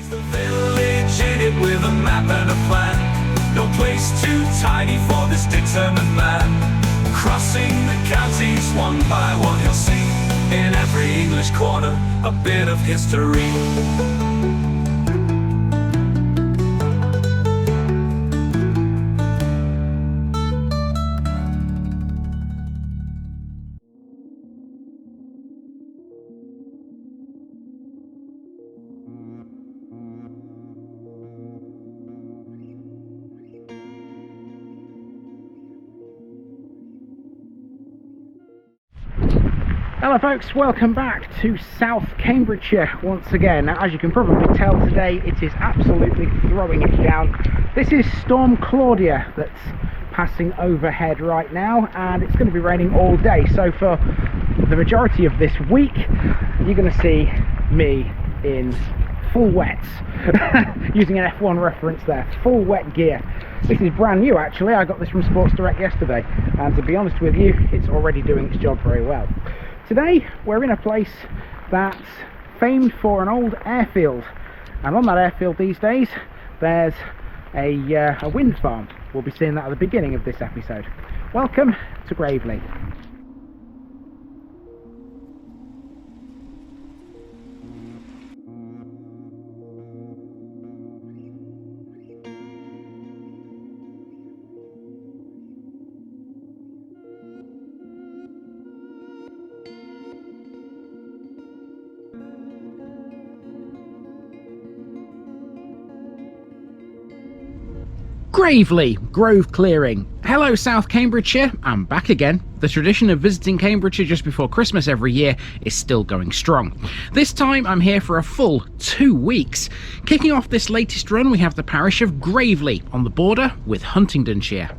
The village in it with a map and a plan. No place too tiny for this determined man. Crossing the counties one by one, you'll see in every English corner a bit of history. Hello folks, welcome back to South Cambridgeshire once again. Now, as you can probably tell today, it is absolutely throwing it down. This is Storm Claudia that's passing overhead right now, and it's going to be raining all day. So for the majority of this week, you're going to see me in full wets. Using an F1 reference there, full wet gear. This is brand new actually, I got this from Sports Direct yesterday, and to be honest with you, it's already doing its job very well. Today we're in a place that's famed for an old airfield, and on that airfield these days there's a wind farm. We'll be seeing that at the beginning of this episode. Welcome to Graveley. Graveley, Grove Clearing. Hello South Cambridgeshire, I'm back again. The tradition of visiting Cambridgeshire just before Christmas every year is still going strong. This time I'm here for a full 2 weeks. Kicking off this latest run we have the parish of Graveley on the border with Huntingdonshire.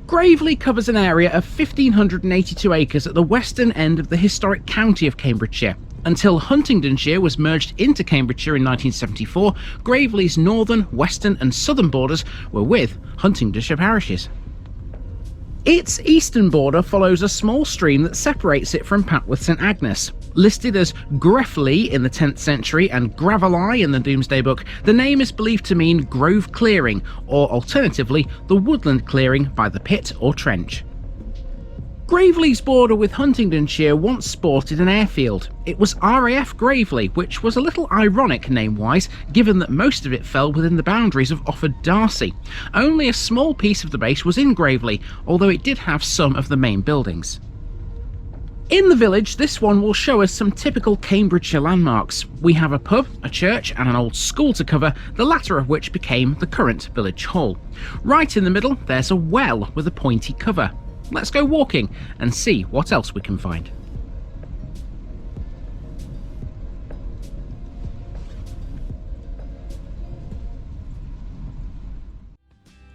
Graveley covers an area of 1,582 acres at the western end of the historic county of Cambridgeshire. Until Huntingdonshire was merged into Cambridgeshire in 1974, Graveley's northern, western and southern borders were with Huntingdonshire parishes. Its eastern border follows a small stream that separates it from Papworth St Agnes. Listed as Grefley in the 10th century and Graveley in the Domesday Book, the name is believed to mean Grove Clearing, or alternatively, the woodland clearing by the pit or trench. Graveley's border with Huntingdonshire once sported an airfield. It was RAF Graveley, which was a little ironic name-wise, given that most of it fell within the boundaries of Offord Darcy. Only a small piece of the base was in Graveley, although it did have some of the main buildings. In the village, this one will show us some typical Cambridgeshire landmarks. We have a pub, a church and an old school to cover, the latter of which became the current village hall. Right in the middle, there's a well with a pointy cover. Let's go walking and see what else we can find.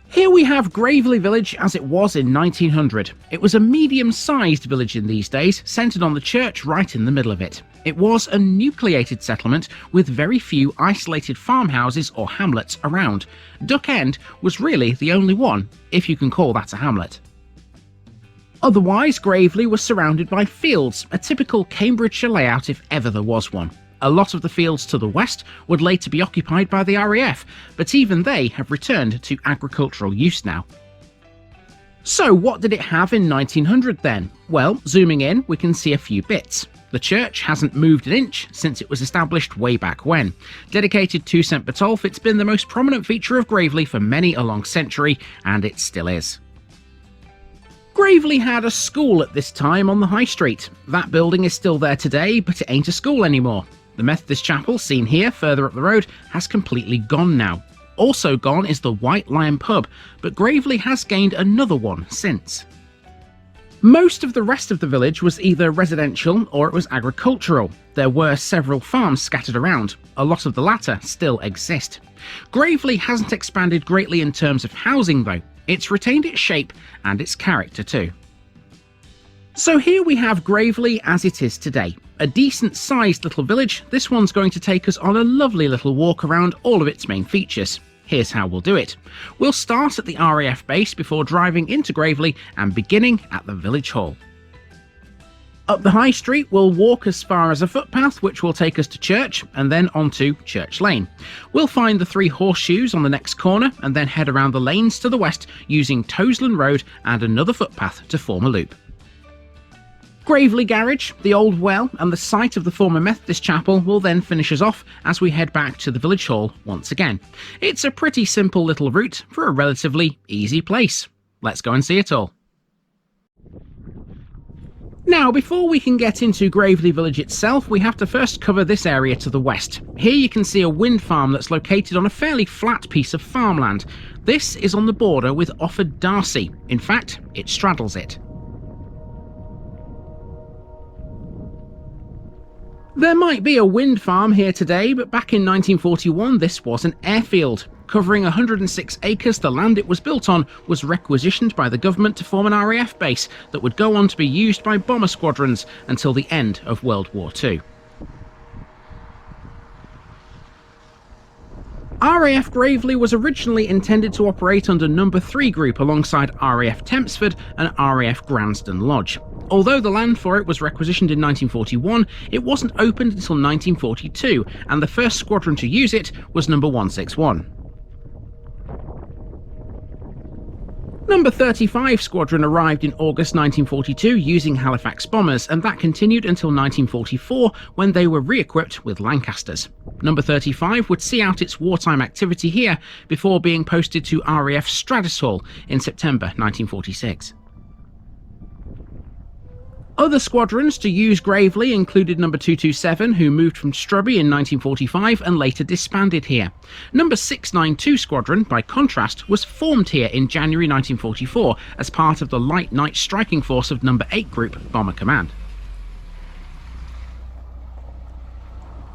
Here we have Graveley Village as it was in 1900. It was a medium-sized village in these days, centred on the church right in the middle of it. It was a nucleated settlement with very few isolated farmhouses or hamlets around. Duck End was really the only one, if you can call that a hamlet. Otherwise, Graveley was surrounded by fields, a typical Cambridgeshire layout if ever there was one. A lot of the fields to the west would later be occupied by the RAF, but even they have returned to agricultural use now. So what did it have in 1900 then? Well, zooming in, we can see a few bits. The church hasn't moved an inch since it was established way back when. Dedicated to St Botolph, it's been the most prominent feature of Graveley for many a long century, and it still is. Graveley had a school at this time on the High Street. That building is still there today, but it ain't a school anymore. The Methodist chapel, seen here further up the road, has completely gone now. Also gone is the White Lion pub, but Graveley has gained another one since. Most of the rest of the village was either residential or it was agricultural. There were several farms scattered around. A lot of the latter still exist. Graveley hasn't expanded greatly in terms of housing though. It's retained its shape and its character too. So here we have Graveley as it is today. A decent sized little village. This one's going to take us on a lovely little walk around all of its main features. Here's how we'll do it. We'll start at the RAF base before driving into Graveley and beginning at the village hall. Up the high street, we'll walk as far as a footpath which will take us to church and then onto Church Lane. We'll find the 3 horseshoes on the next corner and then head around the lanes to the west using Toseland Road and another footpath to form a loop. Graveley Garage, the old well and the site of the former Methodist chapel will then finish us off as we head back to the village hall once again. It's a pretty simple little route for a relatively easy place. Let's go and see it all. Now, before we can get into Graveley village itself, we have to first cover this area to the west. Here you can see a wind farm that's located on a fairly flat piece of farmland. This is on the border with Offord Darcy. In fact, it straddles it. There might be a wind farm here today, but back in 1941 this was an airfield. Covering 106 acres, the land it was built on was requisitioned by the government to form an RAF base that would go on to be used by bomber squadrons until the end of World War II. RAF Graveley was originally intended to operate under No. 3 Group alongside RAF Tempsford and RAF Gransden Lodge. Although the land for it was requisitioned in 1941, it wasn't opened until 1942, and the first squadron to use it was No. 161. No. 35 Squadron arrived in August 1942 using Halifax bombers, and that continued until 1944 when they were re-equipped with Lancasters. No. 35 would see out its wartime activity here before being posted to RAF Straddis Hall in September 1946. Other squadrons to use Graveley included No. 227, who moved from Strubby in 1945 and later disbanded here. No. 692 Squadron, by contrast, was formed here in January 1944 as part of the Light Night Striking Force of No. 8 Group Bomber Command.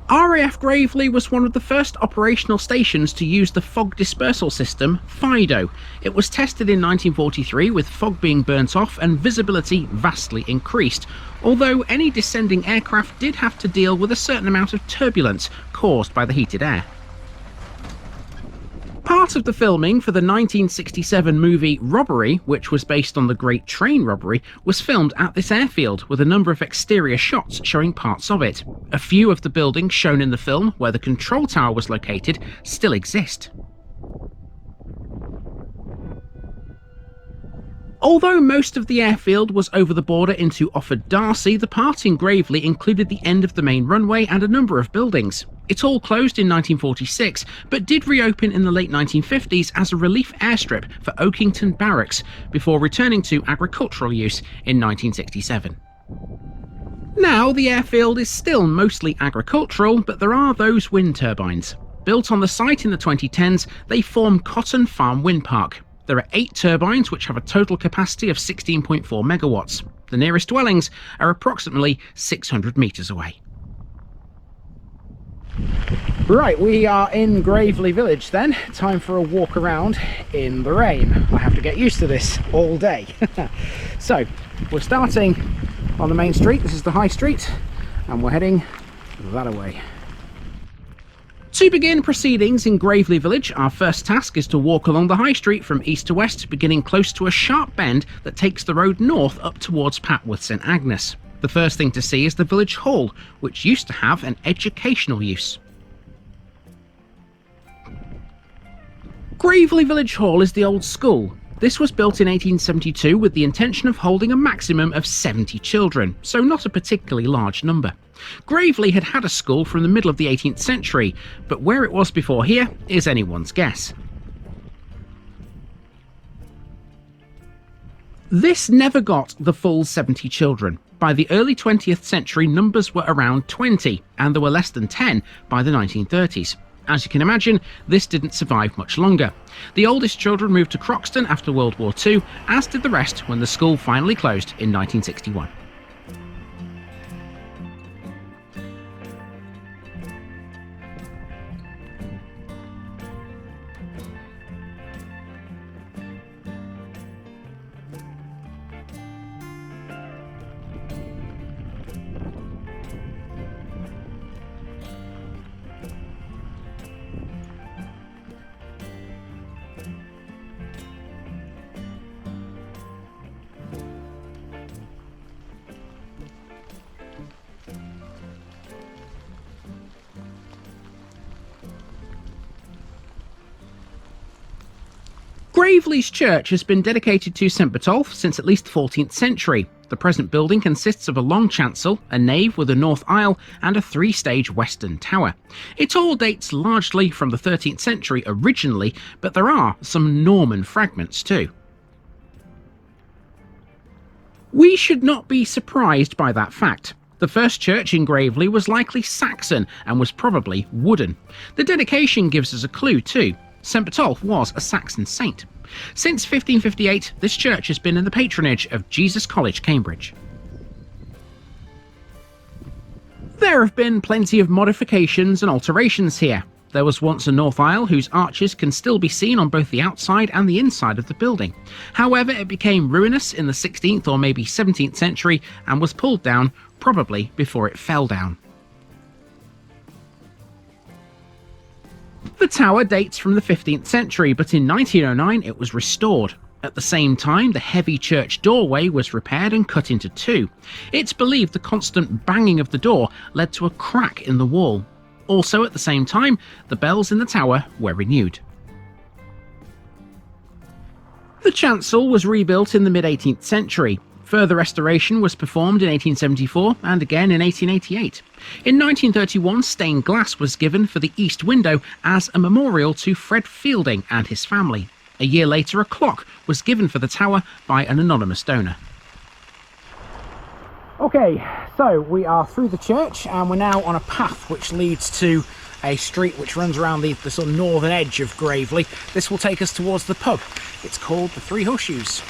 RAF Graveley was one of the first operational stations to use the fog dispersal system, FIDO. It was tested in 1943 with fog being burnt off and visibility vastly increased, although any descending aircraft did have to deal with a certain amount of turbulence caused by the heated air. Part of the filming for the 1967 movie Robbery, which was based on the Great Train Robbery, was filmed at this airfield, with a number of exterior shots showing parts of it. A few of the buildings shown in the film, where the control tower was located, still exist. Although most of the airfield was over the border into Offord Darcy, the part in Graveley included the end of the main runway and a number of buildings. It all closed in 1946, but did reopen in the late 1950s as a relief airstrip for Oakington Barracks, before returning to agricultural use in 1967. Now, the airfield is still mostly agricultural, but there are those wind turbines. Built on the site in the 2010s, they form Cotton Farm Wind Park. There are 8 turbines which have a total capacity of 16.4 megawatts. The nearest dwellings are approximately 600 metres away. Right, we are in Graveley village then. Time for a walk around in the rain. I have to get used to this all day. So, we're starting on the main street. This is the high street, and we're heading that away. To begin proceedings in Graveley village, our first task is to walk along the high street from east to west, beginning close to a sharp bend that takes the road north up towards Papworth St Agnes. The first thing to see is the village hall, which used to have an educational use. Graveley Village Hall is the old school. This was built in 1872 with the intention of holding a maximum of 70 children, so not a particularly large number. Graveley had had a school from the middle of the 18th century, but where it was before here is anyone's guess. This never got the full 70 children. By the early 20th century, numbers were around 20, and there were less than 10 by the 1930s. As you can imagine, this didn't survive much longer. The oldest children moved to Croxton after World War II, as did the rest when the school finally closed in 1961. Graveley's church has been dedicated to St Botolph since at least the 14th century. The present building consists of a long chancel, a nave with a north aisle, and a three-stage western tower. It all dates largely from the 13th century originally, but there are some Norman fragments too. We should not be surprised by that fact. The first church in Graveley was likely Saxon and was probably wooden. The dedication gives us a clue too. St Botolph was a Saxon saint. Since 1558, this church has been in the patronage of Jesus College, Cambridge. There have been plenty of modifications and alterations here. There was once a north aisle whose arches can still be seen on both the outside and the inside of the building. However, it became ruinous in the 16th or maybe 17th century and was pulled down, probably before it fell down. The tower dates from the 15th century, but in 1909 it was restored. At the same time, the heavy church doorway was repaired and cut into two. It's believed the constant banging of the door led to a crack in the wall. Also, at the same time, the bells in the tower were renewed. The chancel was rebuilt in the mid-18th century. Further restoration was performed in 1874 and again in 1888. In 1931, stained glass was given for the east window as a memorial to Fred Fielding and his family. A year later, a clock was given for the tower by an anonymous donor. Okay, so we are through the church and we're now on a path which leads to a street which runs around the sort of northern edge of Graveley. This will take us towards the pub. It's called the Three Horseshoes.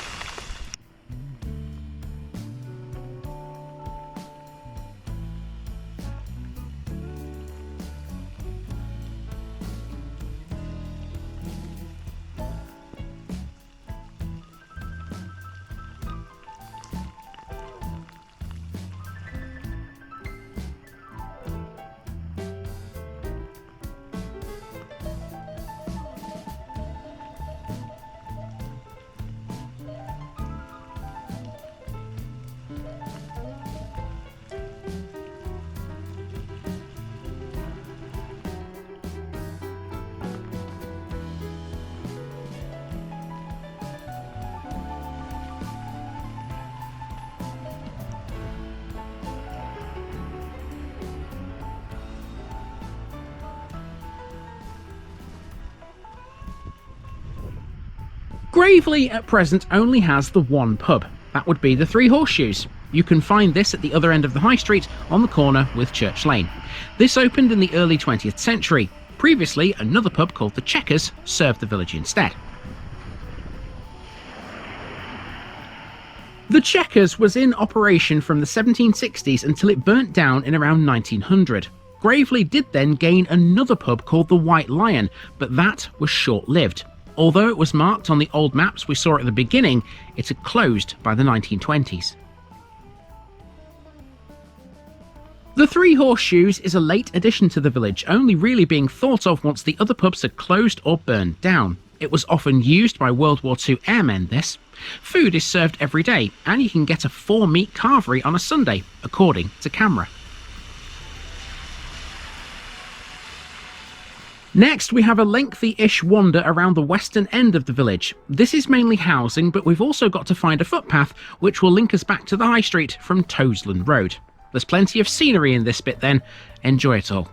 Graveley at present only has the one pub. That would be the Three Horseshoes. You can find this at the other end of the high street on the corner with Church Lane. This opened in the early 20th century. Previously, another pub called the Checkers served the village instead. The Checkers was in operation from the 1760s until it burnt down in around 1900. Graveley did then gain another pub called the White Lion, but that was short-lived. Although it was marked on the old maps we saw at the beginning, it had closed by the 1920s. The Three Horseshoes is a late addition to the village, only really being thought of once the other pubs had closed or burned down. It was often used by World War II airmen, this. Food is served every day, and you can get a 4-meat carvery on a Sunday, according to camera. Next, we have a lengthy-ish wander around the western end of the village. This is mainly housing, but we've also got to find a footpath which will link us back to the high street from Toseland Road. There's plenty of scenery in this bit then. Enjoy it all.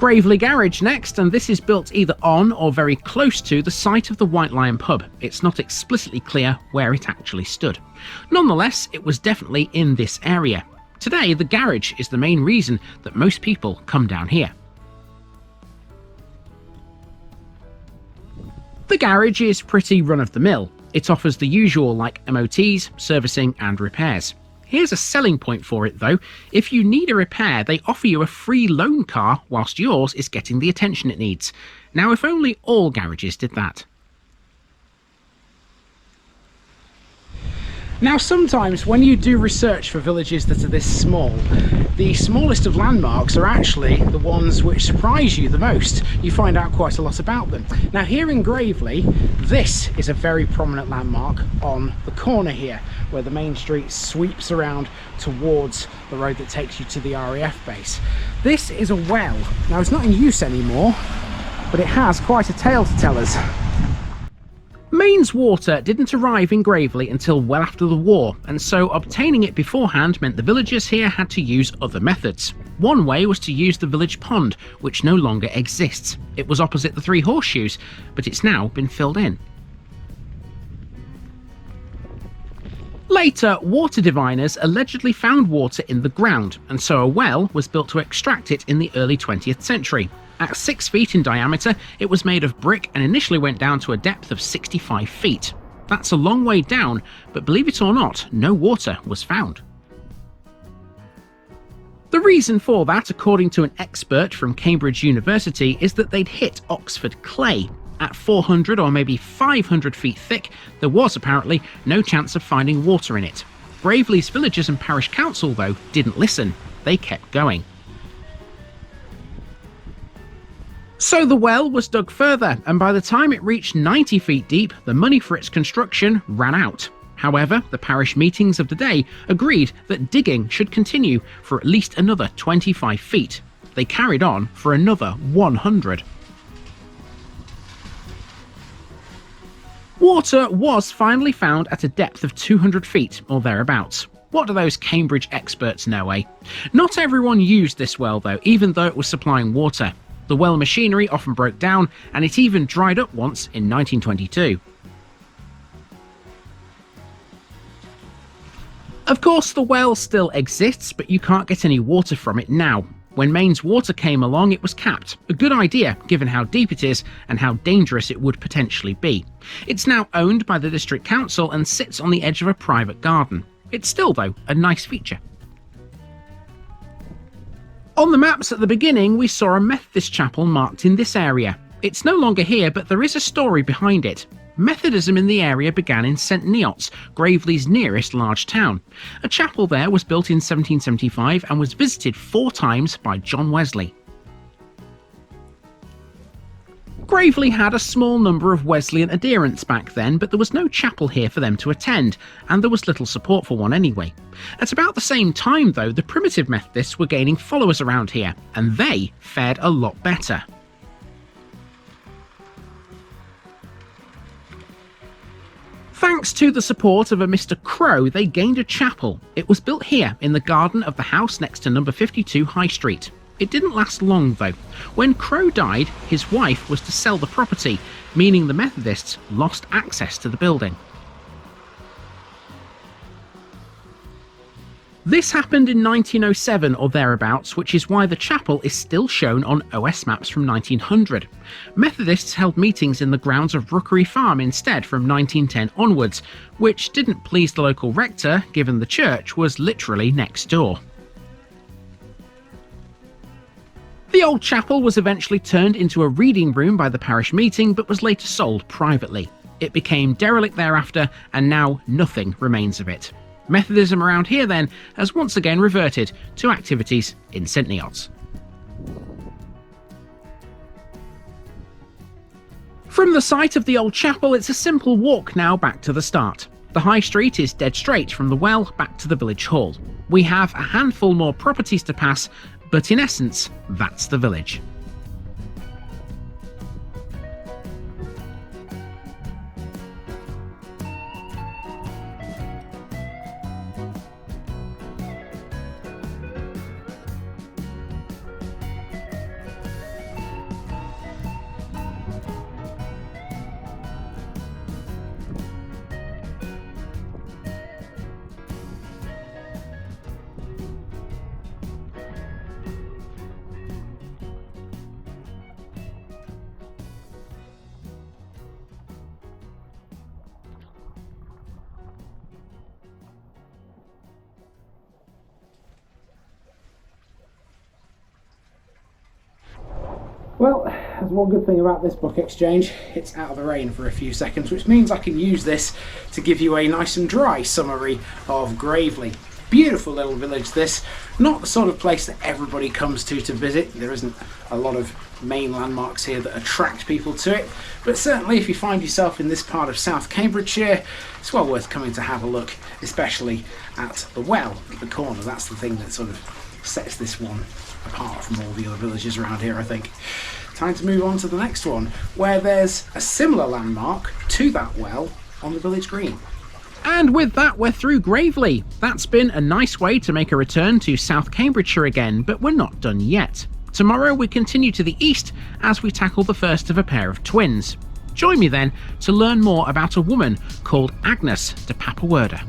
Graveley Garage next, and this is built either on or very close to the site of the White Lion pub. It's not explicitly clear where it actually stood. Nonetheless, it was definitely in this area. Today, the garage is the main reason that most people come down here. The garage is pretty run-of-the-mill. It offers the usual like MOTs, servicing and repairs. Here's a selling point for it though. If you need a repair, they offer you a free loan car whilst yours is getting the attention it needs. Now, if only all garages did that. Now, sometimes when you do research for villages that are this small, the smallest of landmarks are actually the ones which surprise you the most. You find out quite a lot about them. Now, here in Graveley, this is a very prominent landmark on the corner here, where the main street sweeps around towards the road that takes you to the RAF base. This is a well. Now, it's not in use anymore, but it has quite a tale to tell us. Mains water didn't arrive in Graveley until well after the war, and so obtaining it beforehand meant the villagers here had to use other methods. One way was to use the village pond, which no longer exists. It was opposite the Three Horseshoes, but it's now been filled in. Later, water diviners allegedly found water in the ground, and so a well was built to extract it in the early 20th century. At 6 feet in diameter, it was made of brick and initially went down to a depth of 65 feet. That's a long way down, but believe it or not, no water was found. The reason for that, according to an expert from Cambridge University, is that they'd hit Oxford clay. At 400 or maybe 500 feet thick, there was apparently no chance of finding water in it. Graveley's villagers and parish council, though, didn't listen. They kept going. So the well was dug further, and by the time it reached 90 feet deep, the money for its construction ran out. However, the parish meetings of the day agreed that digging should continue for at least another 25 feet. They carried on for another 100. Water was finally found at a depth of 200 feet or thereabouts. What do those Cambridge experts know, eh? Not everyone used this well though, even though it was supplying water. The well machinery often broke down, and it even dried up once in 1922. Of course, the well still exists, but you can't get any water from it now. When Mains Water came along, it was capped. A good idea, given how deep it is and how dangerous it would potentially be. It's now owned by the district council and sits on the edge of a private garden. It's still, though, a nice feature. On the maps at the beginning, we saw a Methodist chapel marked in this area. It's no longer here, but there is a story behind it. Methodism in the area began in St Neots, Graveley's nearest large town. A chapel there was built in 1775 and was visited 4 times by John Wesley. Graveley had a small number of Wesleyan adherents back then, but there was no chapel here for them to attend, and there was little support for one anyway. At about the same time though, the primitive Methodists were gaining followers around here, and they fared a lot better. Thanks to the support of a Mr. Crow, they gained a chapel. It was built here in the garden of the house next to number 52 High Street. It didn't last long though. When Crow died, his wife was to sell the property, meaning the Methodists lost access to the building. This happened in 1907 or thereabouts, which is why the chapel is still shown on OS maps from 1900. Methodists held meetings in the grounds of Rookery Farm instead from 1910 onwards, which didn't please the local rector, given the church was literally next door. The old chapel was eventually turned into a reading room by the parish meeting, but was later sold privately. It became derelict thereafter, and now nothing remains of it. Methodism around here then has once again reverted to activities in St Neots. From the site of the old chapel, it's a simple walk now back to the start. The high street is dead straight from the well back to the village hall. We have a handful more properties to pass, but in essence, that's the village. Well, there's one good thing about this book exchange, it's out of the rain for a few seconds, which means I can use this to give you a nice and dry summary of Graveley. Beautiful little village this, not the sort of place that everybody comes to visit. There isn't a lot of main landmarks here that attract people to it, but certainly if you find yourself in this part of South Cambridgeshire, it's well worth coming to have a look, especially at the well at the corner. That's the thing that sort of sets this one apart from all the other villages around here, I think. Time to move on to the next one, where there's a similar landmark to that well on the village green. And with that, we're through Graveley. That's been a nice way to make a return to South Cambridgeshire again, but we're not done yet. Tomorrow we continue to the east as we tackle the first of a pair of twins. Join me then to learn more about a woman called Agnes-Papworth.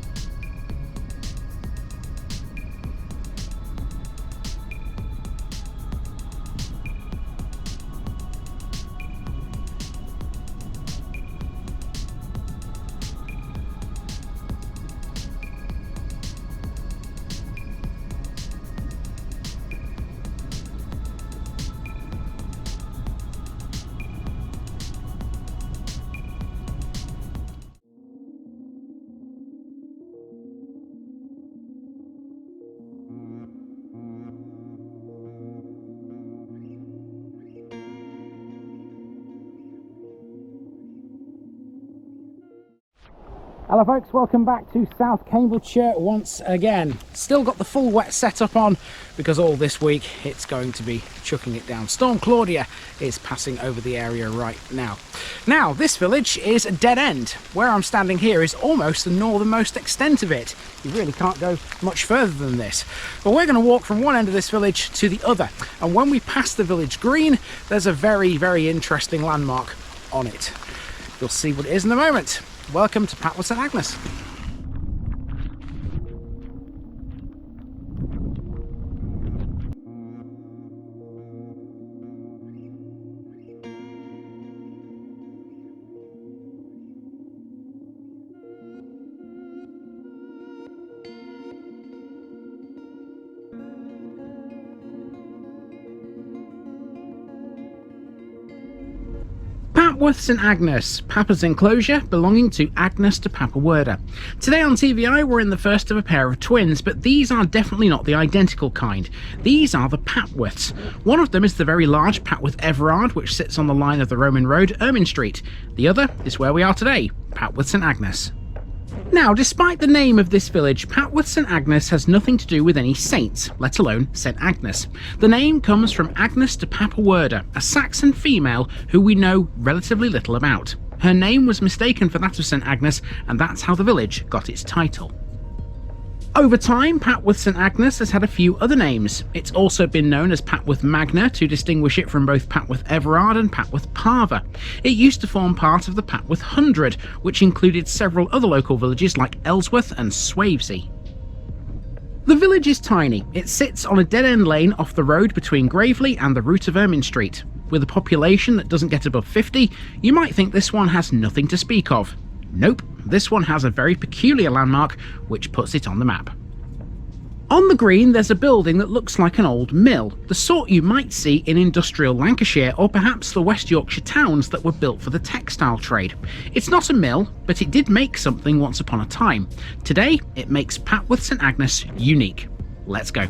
Hello folks, welcome back to South Cambridgeshire once again. Still got the full wet setup on because all this week it's going to be chucking it down. Storm Claudia is passing over the area right now. Now this village is a dead end. Where I'm standing here is almost the northernmost extent of it. You really can't go much further than this. But we're going to walk from one end of this village to the other, and when we pass the village green there's a very, very interesting landmark on it. You'll see what it is in a moment. Welcome to Papworth St Agnes. Papworth St Agnes, Papa's enclosure belonging to Agnes-Papworth. Today on TVI we're in the first of a pair of twins, but these are definitely not the identical kind. These are the Papworths. One of them is the very large Papworth Everard, which sits on the line of the Roman road, Ermine Street. The other is where we are today, Papworth St Agnes. Now, despite the name of this village, Papworth St Agnes has nothing to do with any saints, let alone St Agnes. The name comes from Agnes-Papworth, a Saxon female who we know relatively little about. Her name was mistaken for that of St Agnes, and that's how the village got its title. Over time, Papworth St Agnes has had a few other names. It's also been known as Papworth Magna to distinguish it from both Papworth Everard and Papworth Parva. It used to form part of the Papworth Hundred, which included several other local villages like Ellsworth and Swavesey. The village is tiny. It sits on a dead-end lane off the road between Graveley and the route of Ermine Street. With a population that doesn't get above 50, you might think this one has nothing to speak of. Nope, this one has a very peculiar landmark which puts it on the map. On the green there's a building that looks like an old mill, the sort you might see in industrial Lancashire or perhaps the West Yorkshire towns that were built for the textile trade. It's not a mill, but it did make something once upon a time. Today it makes Papworth St Agnes unique. Let's go.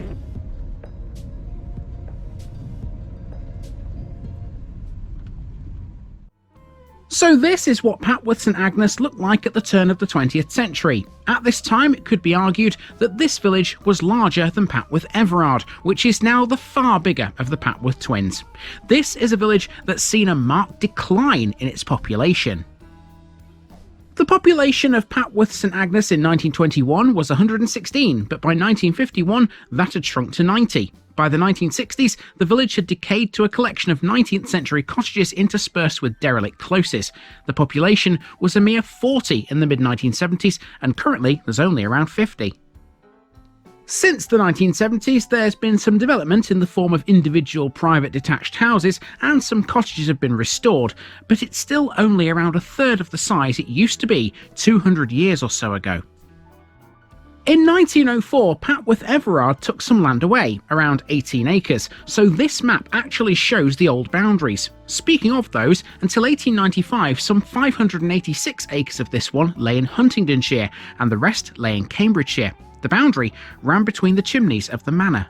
So this is what Papworth St Agnes looked like at the turn of the 20th century. At this time it could be argued that this village was larger than Papworth Everard, which is now the far bigger of the Papworth twins. This is a village that's seen a marked decline in its population. The population of Papworth St Agnes in 1921 was 116, but by 1951 that had shrunk to 90. By the 1960s, the village had decayed to a collection of 19th century cottages interspersed with derelict closes. The population was a mere 40 in the mid-1970s, and currently there's only around 50. Since the 1970s, there's been some development in the form of individual private detached houses, and some cottages have been restored, but it's still only around a third of the size it used to be 200 years or so ago. In 1904, Papworth Everard took some land away, around 18 acres, so this map actually shows the old boundaries. Speaking of those, until 1895 some 586 acres of this one lay in Huntingdonshire, and the rest lay in Cambridgeshire. The boundary ran between the chimneys of the manor.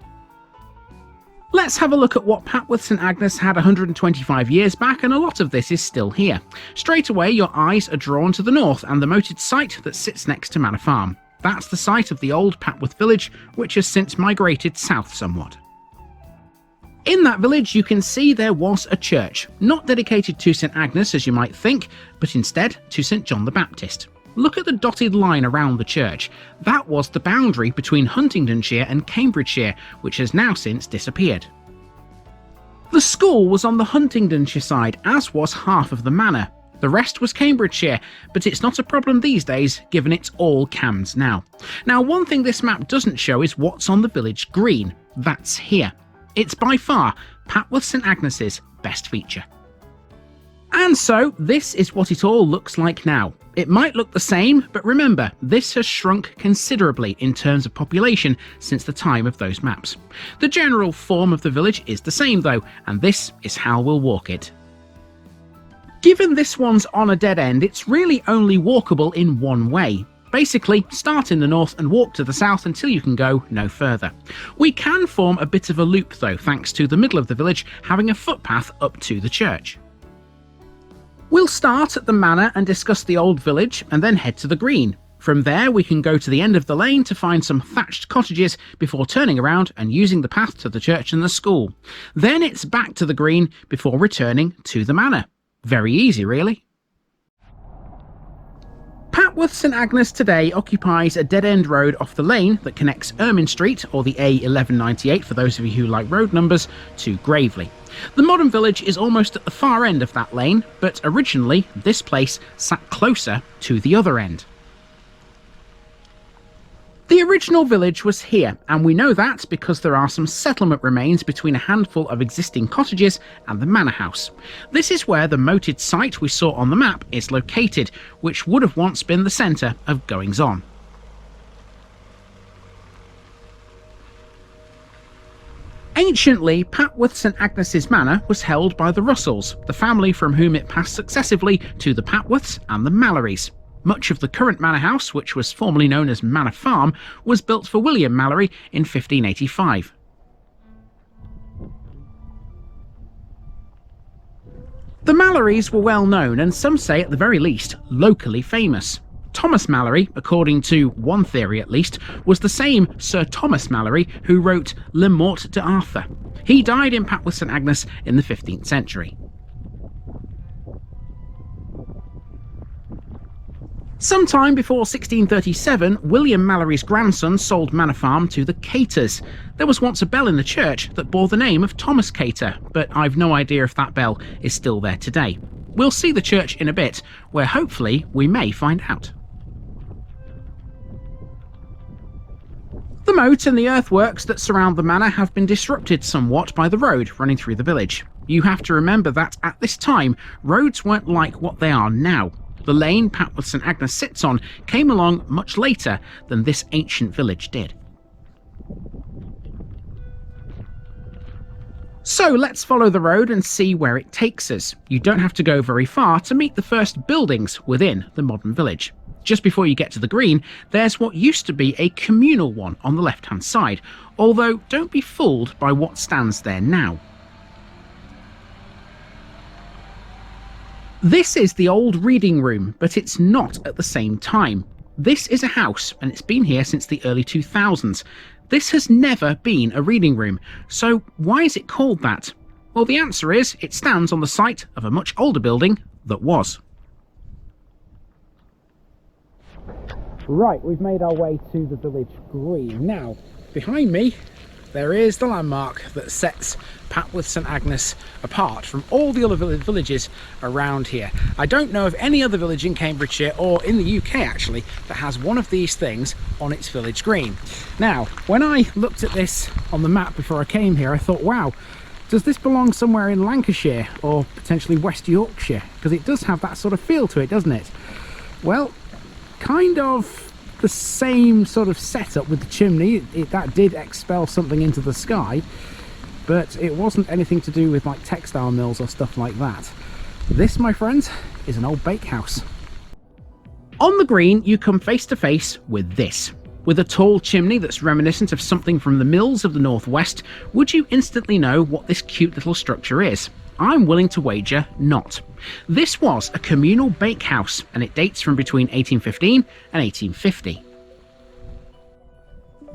Let's have a look at what Papworth St Agnes had 125 years back, and a lot of this is still here. Straight away your eyes are drawn to the north and the moated site that sits next to Manor Farm. That's the site of the old Papworth village, which has since migrated south somewhat. In that village you can see there was a church, not dedicated to St Agnes as you might think, but instead to St John the Baptist. Look at the dotted line around the church. That was the boundary between Huntingdonshire and Cambridgeshire, which has now since disappeared. The school was on the Huntingdonshire side, as was half of the manor. The rest was Cambridgeshire, but it's not a problem these days, given it's all Cambs now. Now, one thing this map doesn't show is what's on the village green. That's here. It's by far Papworth St Agnes's best feature. And so, this is what it all looks like now. It might look the same, but remember, this has shrunk considerably in terms of population since the time of those maps. The general form of the village is the same though, and this is how we'll walk it. Given this one's on a dead end, it's really only walkable in one way. Basically, start in the north and walk to the south until you can go no further. We can form a bit of a loop though, thanks to the middle of the village having a footpath up to the church. We'll start at the manor and discuss the old village, and then head to the green. From there we can go to the end of the lane to find some thatched cottages before turning around and using the path to the church and the school. Then it's back to the green before returning to the manor. Very easy, really. Papworth St Agnes today occupies a dead-end road off the lane that connects Ermine Street, or the A1198 for those of you who like road numbers, to Graveley. The modern village is almost at the far end of that lane, but originally this place sat closer to the other end. The original village was here, and we know that because there are some settlement remains between a handful of existing cottages and the manor house. This is where the moated site we saw on the map is located, which would have once been the centre of goings-on. Anciently, Papworth St Agnes's manor was held by the Russells, the family from whom it passed successively to the Papworths and the Mallorys. Much of the current manor house, which was formerly known as Manor Farm, was built for William Mallory in 1585. The Mallorys were well known, and some say at the very least locally famous. Thomas Malory, according to one theory at least, was the same Sir Thomas Malory who wrote Le Morte d'Arthur. He died in Papworth St Agnes in the 15th century. Sometime before 1637, William Mallory's grandson sold Manor Farm to the Caters. There was once a bell in the church that bore the name of Thomas Cater, but I've no idea if that bell is still there today. We'll see the church in a bit, where hopefully we may find out. The moat and the earthworks that surround the manor have been disrupted somewhat by the road running through the village. You have to remember that at this time, roads weren't like what they are now. The lane Papworth St Agnes sits on came along much later than this ancient village did. So let's follow the road and see where it takes us. You don't have to go very far to meet the first buildings within the modern village. Just before you get to the green, there's what used to be a communal one on the left-hand side, although don't be fooled by what stands there now. This is the old reading room, but it's not at the same time. This is a house, and it's been here since the early 2000s. This has never been a reading room, so why is it called that? Well, the answer is it stands on the site of a much older building that was. Right, we've made our way to the village green. Now, behind me, there is the landmark that sets Papworth St Agnes apart from all the other villages around here. I don't know of any other village in Cambridgeshire, or in the UK actually, that has one of these things on its village green. Now, when I looked at this on the map before I came here, I thought, wow, does this belong somewhere in Lancashire or potentially West Yorkshire? Because it does have that sort of feel to it, doesn't it? Well, kind of the same sort of setup with the chimney. That did expel something into the sky, but it wasn't anything to do with like textile mills or stuff like that. This, my friends, is an old bakehouse. On the green, you come face to face with this. With a tall chimney that's reminiscent of something from the mills of the northwest, would you instantly know what this cute little structure is? I'm willing to wager not. This was a communal bakehouse, and it dates from between 1815 and 1850.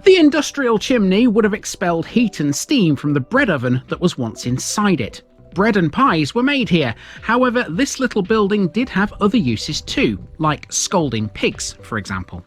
The industrial chimney would have expelled heat and steam from the bread oven that was once inside it. Bread and pies were made here. However, this little building did have other uses too, like scalding pigs, for example.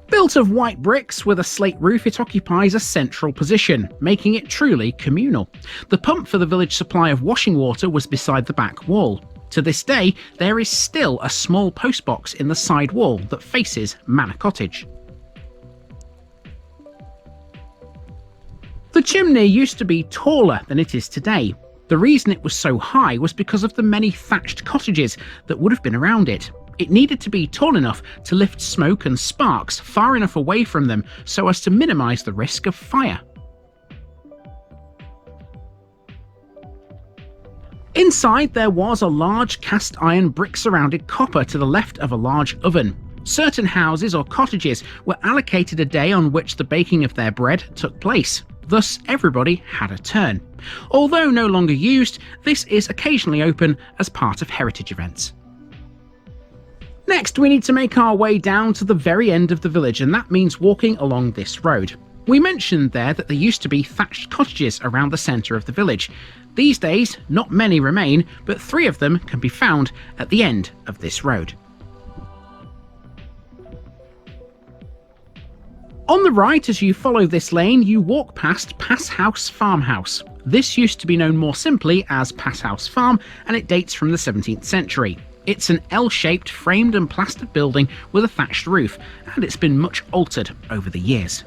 Built of white bricks with a slate roof, it occupies a central position, making it truly communal. The pump for the village supply of washing water was beside the back wall. To this day, there is still a small postbox in the side wall that faces Manor Cottage. The chimney used to be taller than it is today. The reason it was so high was because of the many thatched cottages that would have been around it. It needed to be tall enough to lift smoke and sparks far enough away from them so as to minimise the risk of fire. Inside there was a large cast iron brick surrounded copper to the left of a large oven. Certain houses or cottages were allocated a day on which the baking of their bread took place. Thus everybody had a turn. Although no longer used, this is occasionally open as part of heritage events. Next, we need to make our way down to the very end of the village, and that means walking along this road. We mentioned there that there used to be thatched cottages around the centre of the village. These days, not many remain, but 3 of them can be found at the end of this road. On the right, as you follow this lane, you walk past Passhouse Farmhouse. This used to be known more simply as Passhouse Farm, and it dates from the 17th century. It's an L-shaped framed and plastered building with a thatched roof, and it's been much altered over the years.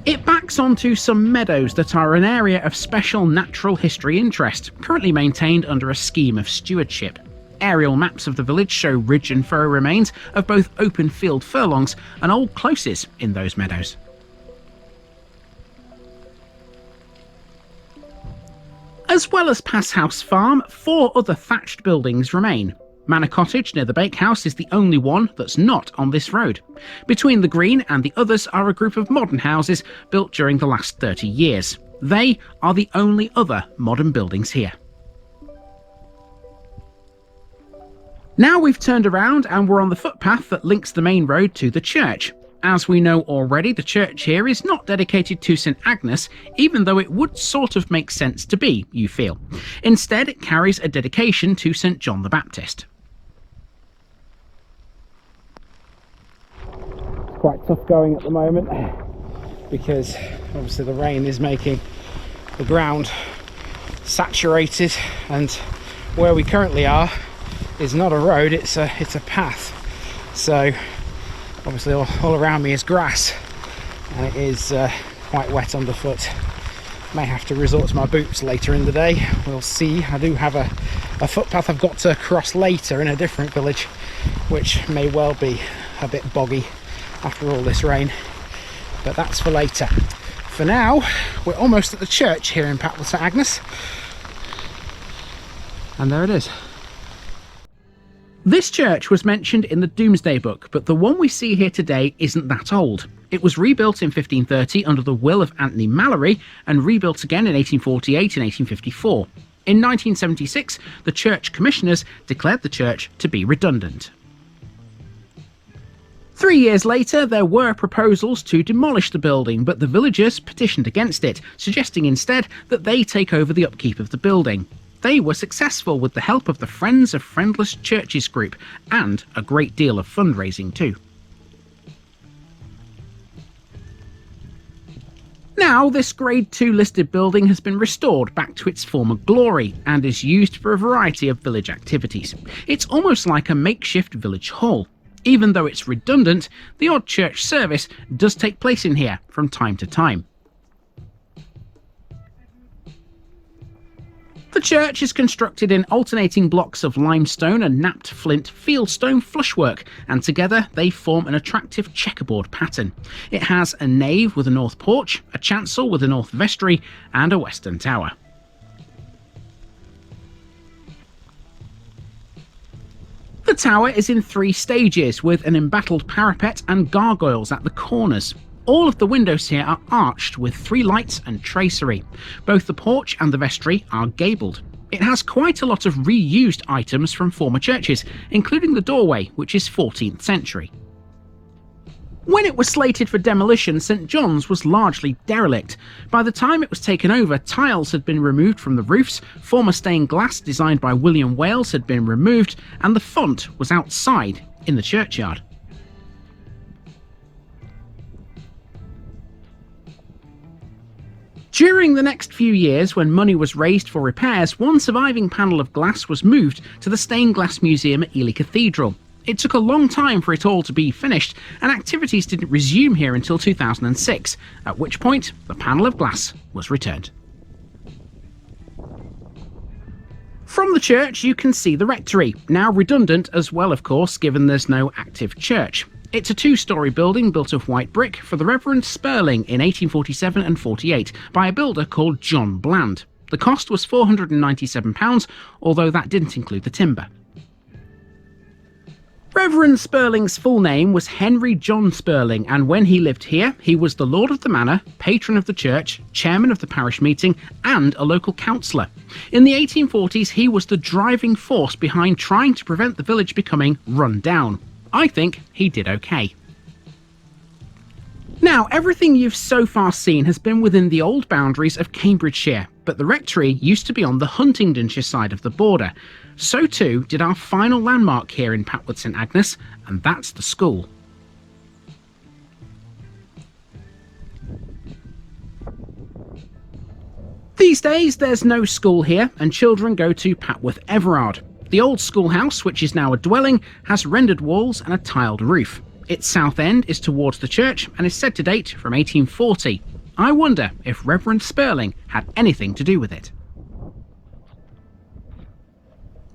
It backs onto some meadows that are an area of special natural history interest, currently maintained under a scheme of stewardship. Aerial maps of the village show ridge and furrow remains of both open field furlongs and old closes in those meadows. As well as Passhouse Farm, 4 other thatched buildings remain. Manor Cottage near the bakehouse is the only one that's not on this road. Between the green and the others are a group of modern houses built during the last 30 years. They are the only other modern buildings here. Now we've turned around and we're on the footpath that links the main road to the church. As we know already, the church here is not dedicated to St Agnes, even though it would sort of make sense to be, you feel. Instead, it carries a dedication to St John the Baptist. It's quite tough going at the moment because obviously the rain is making the ground saturated, and where we currently are is not a road, it's a path. So obviously all around me is grass, and it is quite wet underfoot. May have to resort to my boots later in the day, we'll see. I do have a footpath I've got to cross later in a different village, which may well be a bit boggy after all this rain, but that's for later. For now, we're almost at the church here in Papworth St Agnes, and there it is. This church was mentioned in the Domesday Book, but the one we see here today isn't that old. It was rebuilt in 1530 under the will of Anthony Mallory and rebuilt again in 1848 and 1854. In 1976, the church commissioners declared the church to be redundant. 3 years later, there were proposals to demolish the building, but the villagers petitioned against it, suggesting instead that they take over the upkeep of the building. They were successful with the help of the Friends of Friendless Churches group, and a great deal of fundraising too. Now, this Grade 2 listed building has been restored back to its former glory, and is used for a variety of village activities. It's almost like a makeshift village hall. Even though it's redundant, the odd church service does take place in here from time to time. The The church is constructed in alternating blocks of limestone and knapped flint fieldstone flushwork, and together they form an attractive checkerboard pattern. It has a nave with a north porch, a chancel with a north vestry, and a western tower. The tower is in 3 stages, with an embattled parapet and gargoyles at the corners. All of the windows here are arched with 3 lights and tracery. Both the porch and the vestry are gabled. It has quite a lot of reused items from former churches, including the doorway, which is 14th century. When it was slated for demolition, St John's was largely derelict. By the time it was taken over, tiles had been removed from the roofs, former stained glass designed by William Wales had been removed, and the font was outside in the churchyard. During the next few years, when money was raised for repairs, one surviving panel of glass was moved to the Stained Glass Museum at Ely Cathedral. It took a long time for it all to be finished, and activities didn't resume here until 2006, at which point the panel of glass was returned. From the church you can see the rectory, now redundant as well of course given there's no active church. It's a 2-storey building built of white brick for the Reverend Spurling in 1847 and 48 by a builder called John Bland. The cost was £497, although that didn't include the timber. Reverend Spurling's full name was Henry John Spurling, and when he lived here, he was the Lord of the Manor, patron of the church, chairman of the parish meeting, and a local councillor. In the 1840s, he was the driving force behind trying to prevent the village becoming run down. I think he did okay. Now, everything you've so far seen has been within the old boundaries of Cambridgeshire, but the rectory used to be on the Huntingdonshire side of the border. So too did our final landmark here in Papworth St Agnes, and that's the school. These days there's no school here, and children go to Papworth Everard. The old schoolhouse, which is now a dwelling, has rendered walls and a tiled roof. Its south end is towards the church and is said to date from 1840. I wonder if Reverend Spurling had anything to do with it.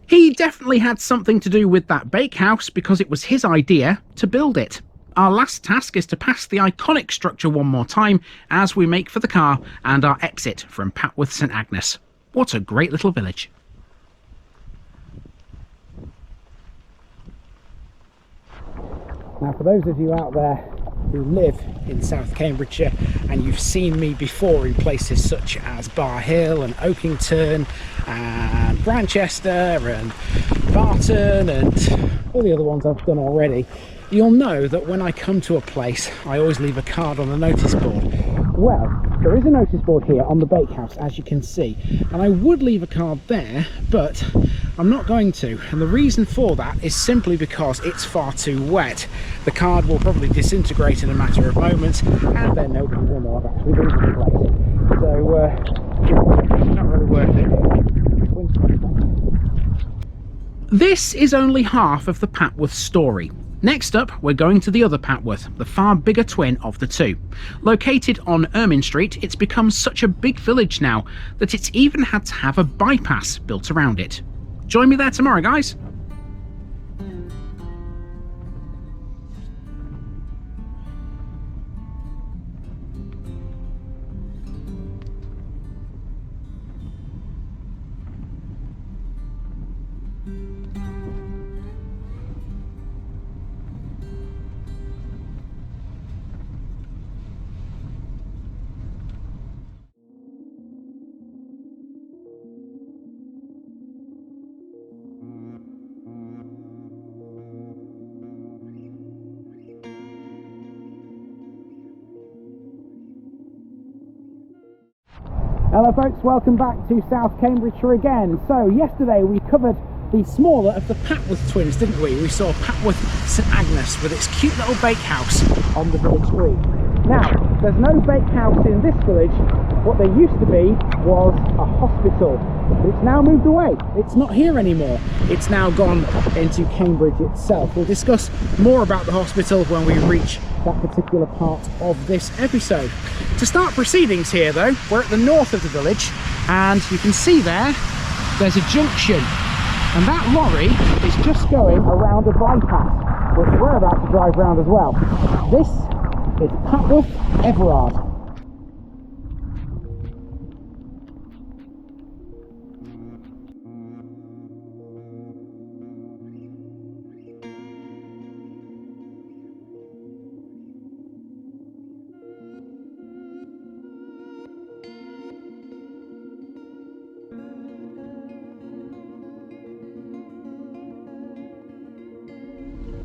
He definitely had something to do with that bakehouse because it was his idea to build it. Our last task is to pass the iconic structure one more time as we make for the car and our exit from Papworth St Agnes. What a great little village. Now, for those of you out there who live in South Cambridgeshire and you've seen me before in places such as Bar Hill and Oakington and Branchester and Barton and all the other ones I've done already, you'll know that when I come to a place I always leave a card on the notice board. Well, there is a notice board here on the bakehouse, as you can see, and I would leave a card there, but I'm not going to, and the reason for that is simply because it's far too wet. The card will probably disintegrate in a matter of moments, and then nobody will know I've actually been to the place. So, not really worth it. This is only half of the Papworth story. Next up, we're going to the other Papworth, the far bigger twin of the two. Located on Ermine Street, it's become such a big village now that it's even had to have a bypass built around it. Join me there tomorrow, guys. Hello folks, welcome back to South Cambridgeshire again. So yesterday we covered the smaller of the Papworth twins, didn't we? We saw Papworth St Agnes with its cute little bakehouse on the village green. Now, there's no bakehouse in this village. What there used to be was a hospital, but it's now moved away. It's not here anymore. It's now gone into Cambridge itself. We'll discuss more about the hospital when we reach that particular part of this episode. To start proceedings here though, we're at the north of the village, and you can see there there's a junction, and that lorry is just going around a bypass, which we're about to drive round as well. This is Papworth Everard.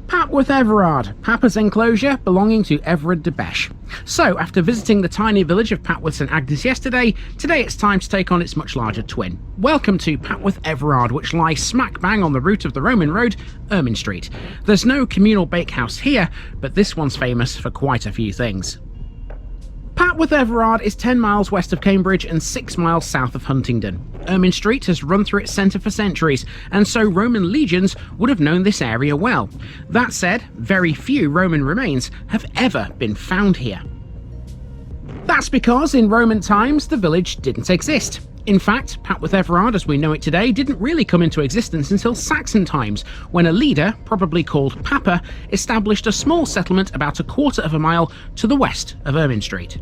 Papworth Everard, Papa's enclosure belonging to Everard de Beche. So, after visiting the tiny village of Papworth St Agnes yesterday, today it's time to take on its much larger twin. Welcome to Papworth Everard, which lies smack bang on the route of the Roman road, Ermine Street. There's no communal bakehouse here, but this one's famous for quite a few things. Papworth Everard is 10 miles west of Cambridge and 6 miles south of Huntingdon. Ermine Street has run through its centre for centuries, and so Roman legions would have known this area well. That said, very few Roman remains have ever been found here. That's because in Roman times the village didn't exist. In fact, Papworth Everard as we know it today didn't really come into existence until Saxon times, when a leader, probably called Papa, established a small settlement about a quarter of a mile to the west of Ermine Street.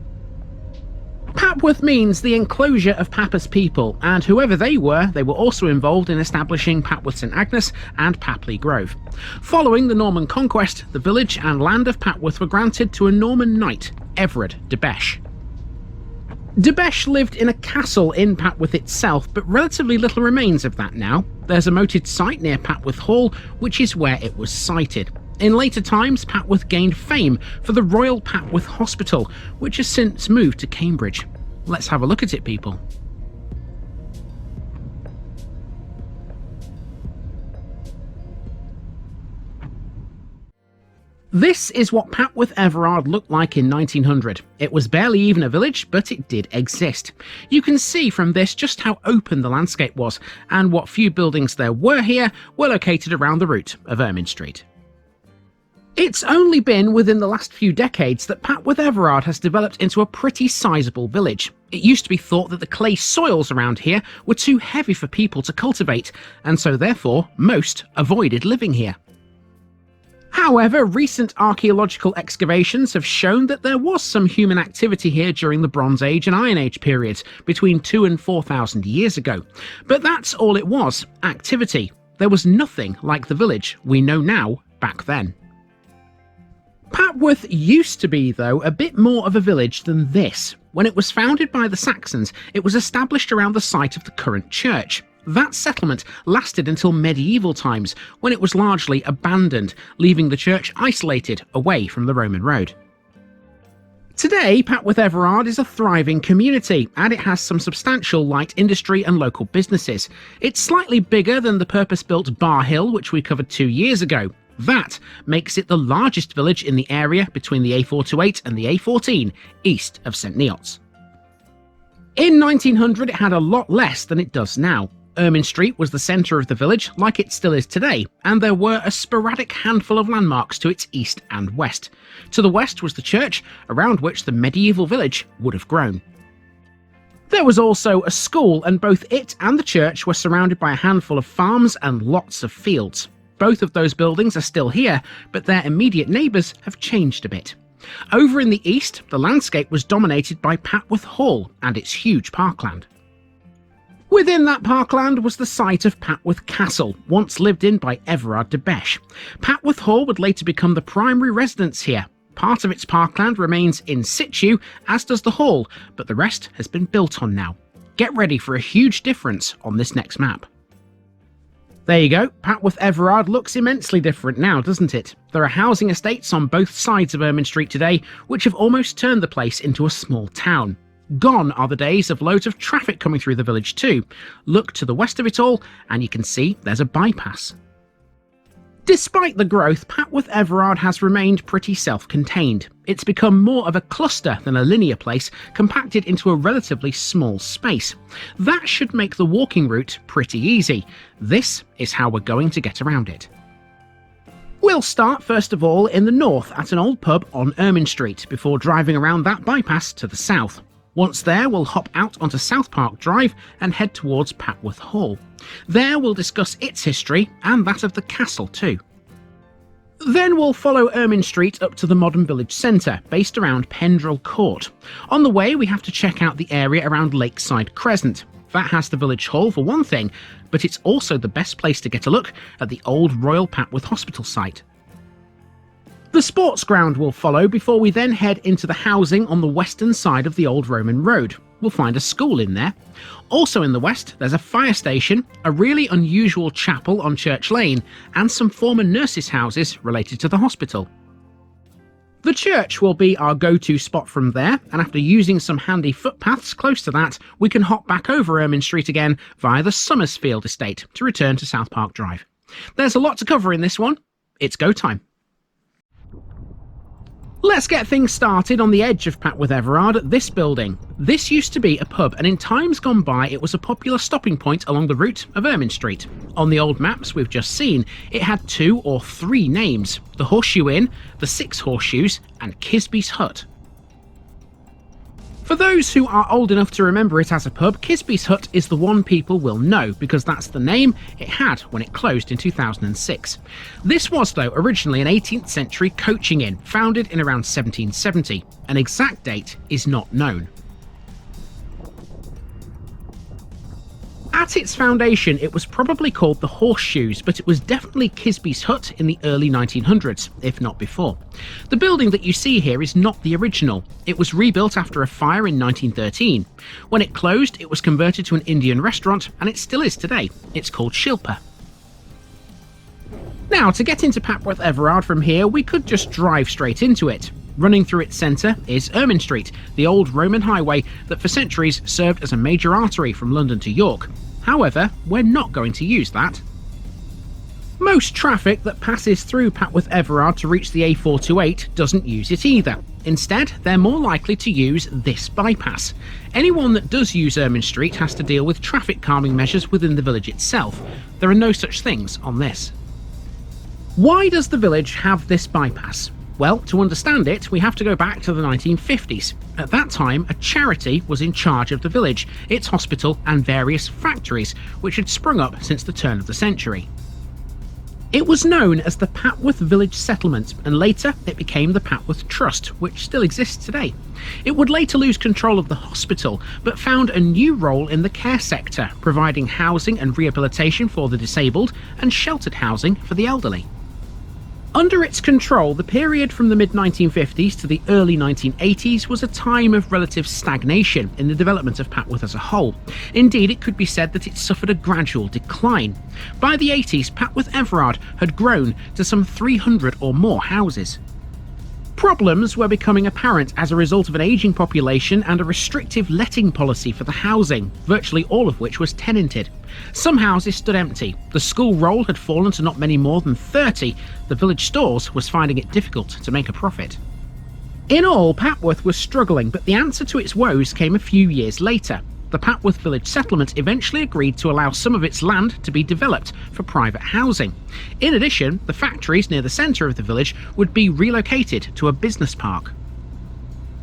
Papworth means the enclosure of Papa's people, and whoever they were also involved in establishing Papworth St Agnes and Papley Grove. Following the Norman conquest, the village and land of Papworth were granted to a Norman knight, Everard de Beche. De Beche lived in a castle in Papworth itself, but relatively little remains of that now. There's a moated site near Papworth Hall, which is where it was sited. In later times, Papworth gained fame for the Royal Papworth Hospital, which has since moved to Cambridge. Let's have a look at it, people. This is what Papworth Everard looked like in 1900. It was barely even a village, but it did exist. You can see from this just how open the landscape was, and what few buildings there were here were located around the route of Ermine Street. It's only been within the last few decades that Papworth Everard has developed into a pretty sizable village. It used to be thought that the clay soils around here were too heavy for people to cultivate, and so therefore most avoided living here. However, recent archaeological excavations have shown that there was some human activity here during the Bronze Age and Iron Age periods, between 2,000 and 4,000 years ago. But that's all it was, activity. There was nothing like the village we know now back then. Papworth used to be, though, a bit more of a village than this. When it was founded by the Saxons, it was established around the site of the current church. That settlement lasted until medieval times, when it was largely abandoned, leaving the church isolated away from the Roman road. Today, Papworth Everard is a thriving community, and it has some substantial light industry and local businesses. It's slightly bigger than the purpose-built Bar Hill, which we covered 2 years ago. That makes it the largest village in the area between the A428 and the A14, east of St Neots. In 1900 it had a lot less than it does now. Ermine Street was the centre of the village, like it still is today, and there were a sporadic handful of landmarks to its east and west. To the west was the church, around which the medieval village would have grown. There was also a school, and both it and the church were surrounded by a handful of farms and lots of fields. Both of those buildings are still here, but their immediate neighbours have changed a bit. Over in the east, the landscape was dominated by Papworth Hall and its huge parkland. Within that parkland was the site of Papworth Castle, once lived in by Everard de Beche. Papworth Hall would later become the primary residence here. Part of its parkland remains in situ, as does the hall, but the rest has been built on now. Get ready for a huge difference on this next map. There you go, Papworth Everard looks immensely different now, doesn't it? There are housing estates on both sides of Ermine Street today, which have almost turned the place into a small town. Gone are the days of loads of traffic coming through the village too. Look to the west of it all, and you can see there's a bypass. Despite the growth, Papworth Everard has remained pretty self-contained. It's become more of a cluster than a linear place, compacted into a relatively small space. That should make the walking route pretty easy. This is how we're going to get around it. We'll start first of all in the north at an old pub on Ermine Street, before driving around that bypass to the south. Once there, we'll hop out onto South Park Drive and head towards Papworth Hall. There we'll discuss its history and that of the castle too. Then we'll follow Ermine Street up to the modern village centre, based around Pendrell Court. On the way we have to check out the area around Lakeside Crescent. That has the village hall for one thing, but it's also the best place to get a look at the old Royal Papworth Hospital site. The sports ground will follow before we then head into the housing on the western side of the old Roman road. We'll find a school in there. Also in the west, there's a fire station, a really unusual chapel on Church Lane, and some former nurses' houses related to the hospital. The church will be our go-to spot from there, and after using some handy footpaths close to that, we can hop back over Ermine Street again via the Summersfield estate to return to South Park Drive. There's a lot to cover in this one. It's go time. Let's get things started on the edge of Papworth Everard at this building. This used to be a pub, and in times gone by it was a popular stopping point along the route of Ermine Street. On the old maps we've just seen, it had 2 or 3 names: the Horseshoe Inn, the Six Horseshoes, and Kisby's Hut. For those who are old enough to remember it as a pub, Kisby's Hut is the one people will know, because that's the name it had when it closed in 2006. This was, though, originally an 18th century coaching inn, founded in around 1770. An exact date is not known. At its foundation, it was probably called the Horseshoes, but it was definitely Kisby's Hut in the early 1900s, if not before. The building that you see here is not the original. It was rebuilt after a fire in 1913. When it closed, it was converted to an Indian restaurant, and it still is today. It's called Shilpa. Now, to get into Papworth Everard from here, we could just drive straight into it. Running through its centre is Ermine Street, the old Roman highway that for centuries served as a major artery from London to York. However, we're not going to use that. Most traffic that passes through Papworth Everard to reach the A428 doesn't use it either. Instead, they're more likely to use this bypass. Anyone that does use Ermine Street has to deal with traffic calming measures within the village itself. There are no such things on this. Why does the village have this bypass? Well, to understand it, we have to go back to the 1950s. At that time, a charity was in charge of the village, its hospital, and various factories, which had sprung up since the turn of the century. It was known as the Papworth Village Settlement, and later it became the Papworth Trust, which still exists today. It would later lose control of the hospital, but found a new role in the care sector, providing housing and rehabilitation for the disabled, and sheltered housing for the elderly. Under its control, the period from the mid-1950s to the early 1980s was a time of relative stagnation in the development of Papworth as a whole. Indeed, it could be said that it suffered a gradual decline. By the 80s, Papworth Everard had grown to some 300 or more houses. Problems were becoming apparent as a result of an ageing population and a restrictive letting policy for the housing, virtually all of which was tenanted. Some houses stood empty, the school roll had fallen to not many more than 30, the village stores was finding it difficult to make a profit. In all, Papworth was struggling, but the answer to its woes came a few years later. The Papworth Village Settlement eventually agreed to allow some of its land to be developed for private housing. In addition, the factories near the centre of the village would be relocated to a business park.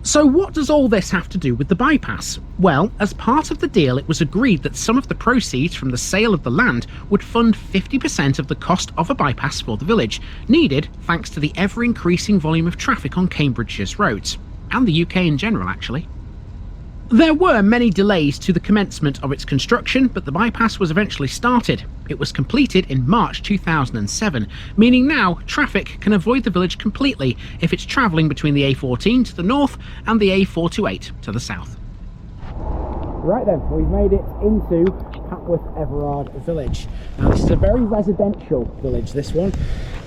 So what does all this have to do with the bypass? Well, as part of the deal, it was agreed that some of the proceeds from the sale of the land would fund 50% of the cost of a bypass for the village, needed thanks to the ever-increasing volume of traffic on Cambridgeshire's roads, and the UK in general actually. There were many delays to the commencement of its construction, but the bypass was eventually started. It was completed in March 2007, meaning now traffic can avoid the village completely if it's travelling between the A14 to the north and the A428 to the south. Right then, we've made it into Papworth Everard village. Now this is a very residential village, this one.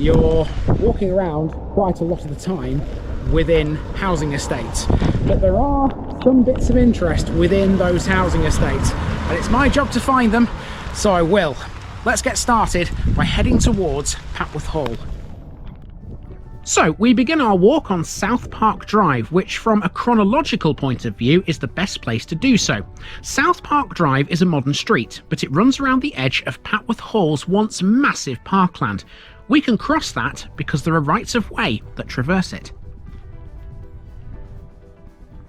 You're walking around quite a lot of the time within housing estates, but there are some bits of interest within those housing estates, and it's my job to find them, so I will. Let's get started by heading towards Papworth Hall. So we begin our walk on South Park Drive, which from a chronological point of view is the best place to do so. South Park Drive is a modern street, but it runs around the edge of Papworth Hall's once massive parkland. We can cross that because there are rights of way that traverse it.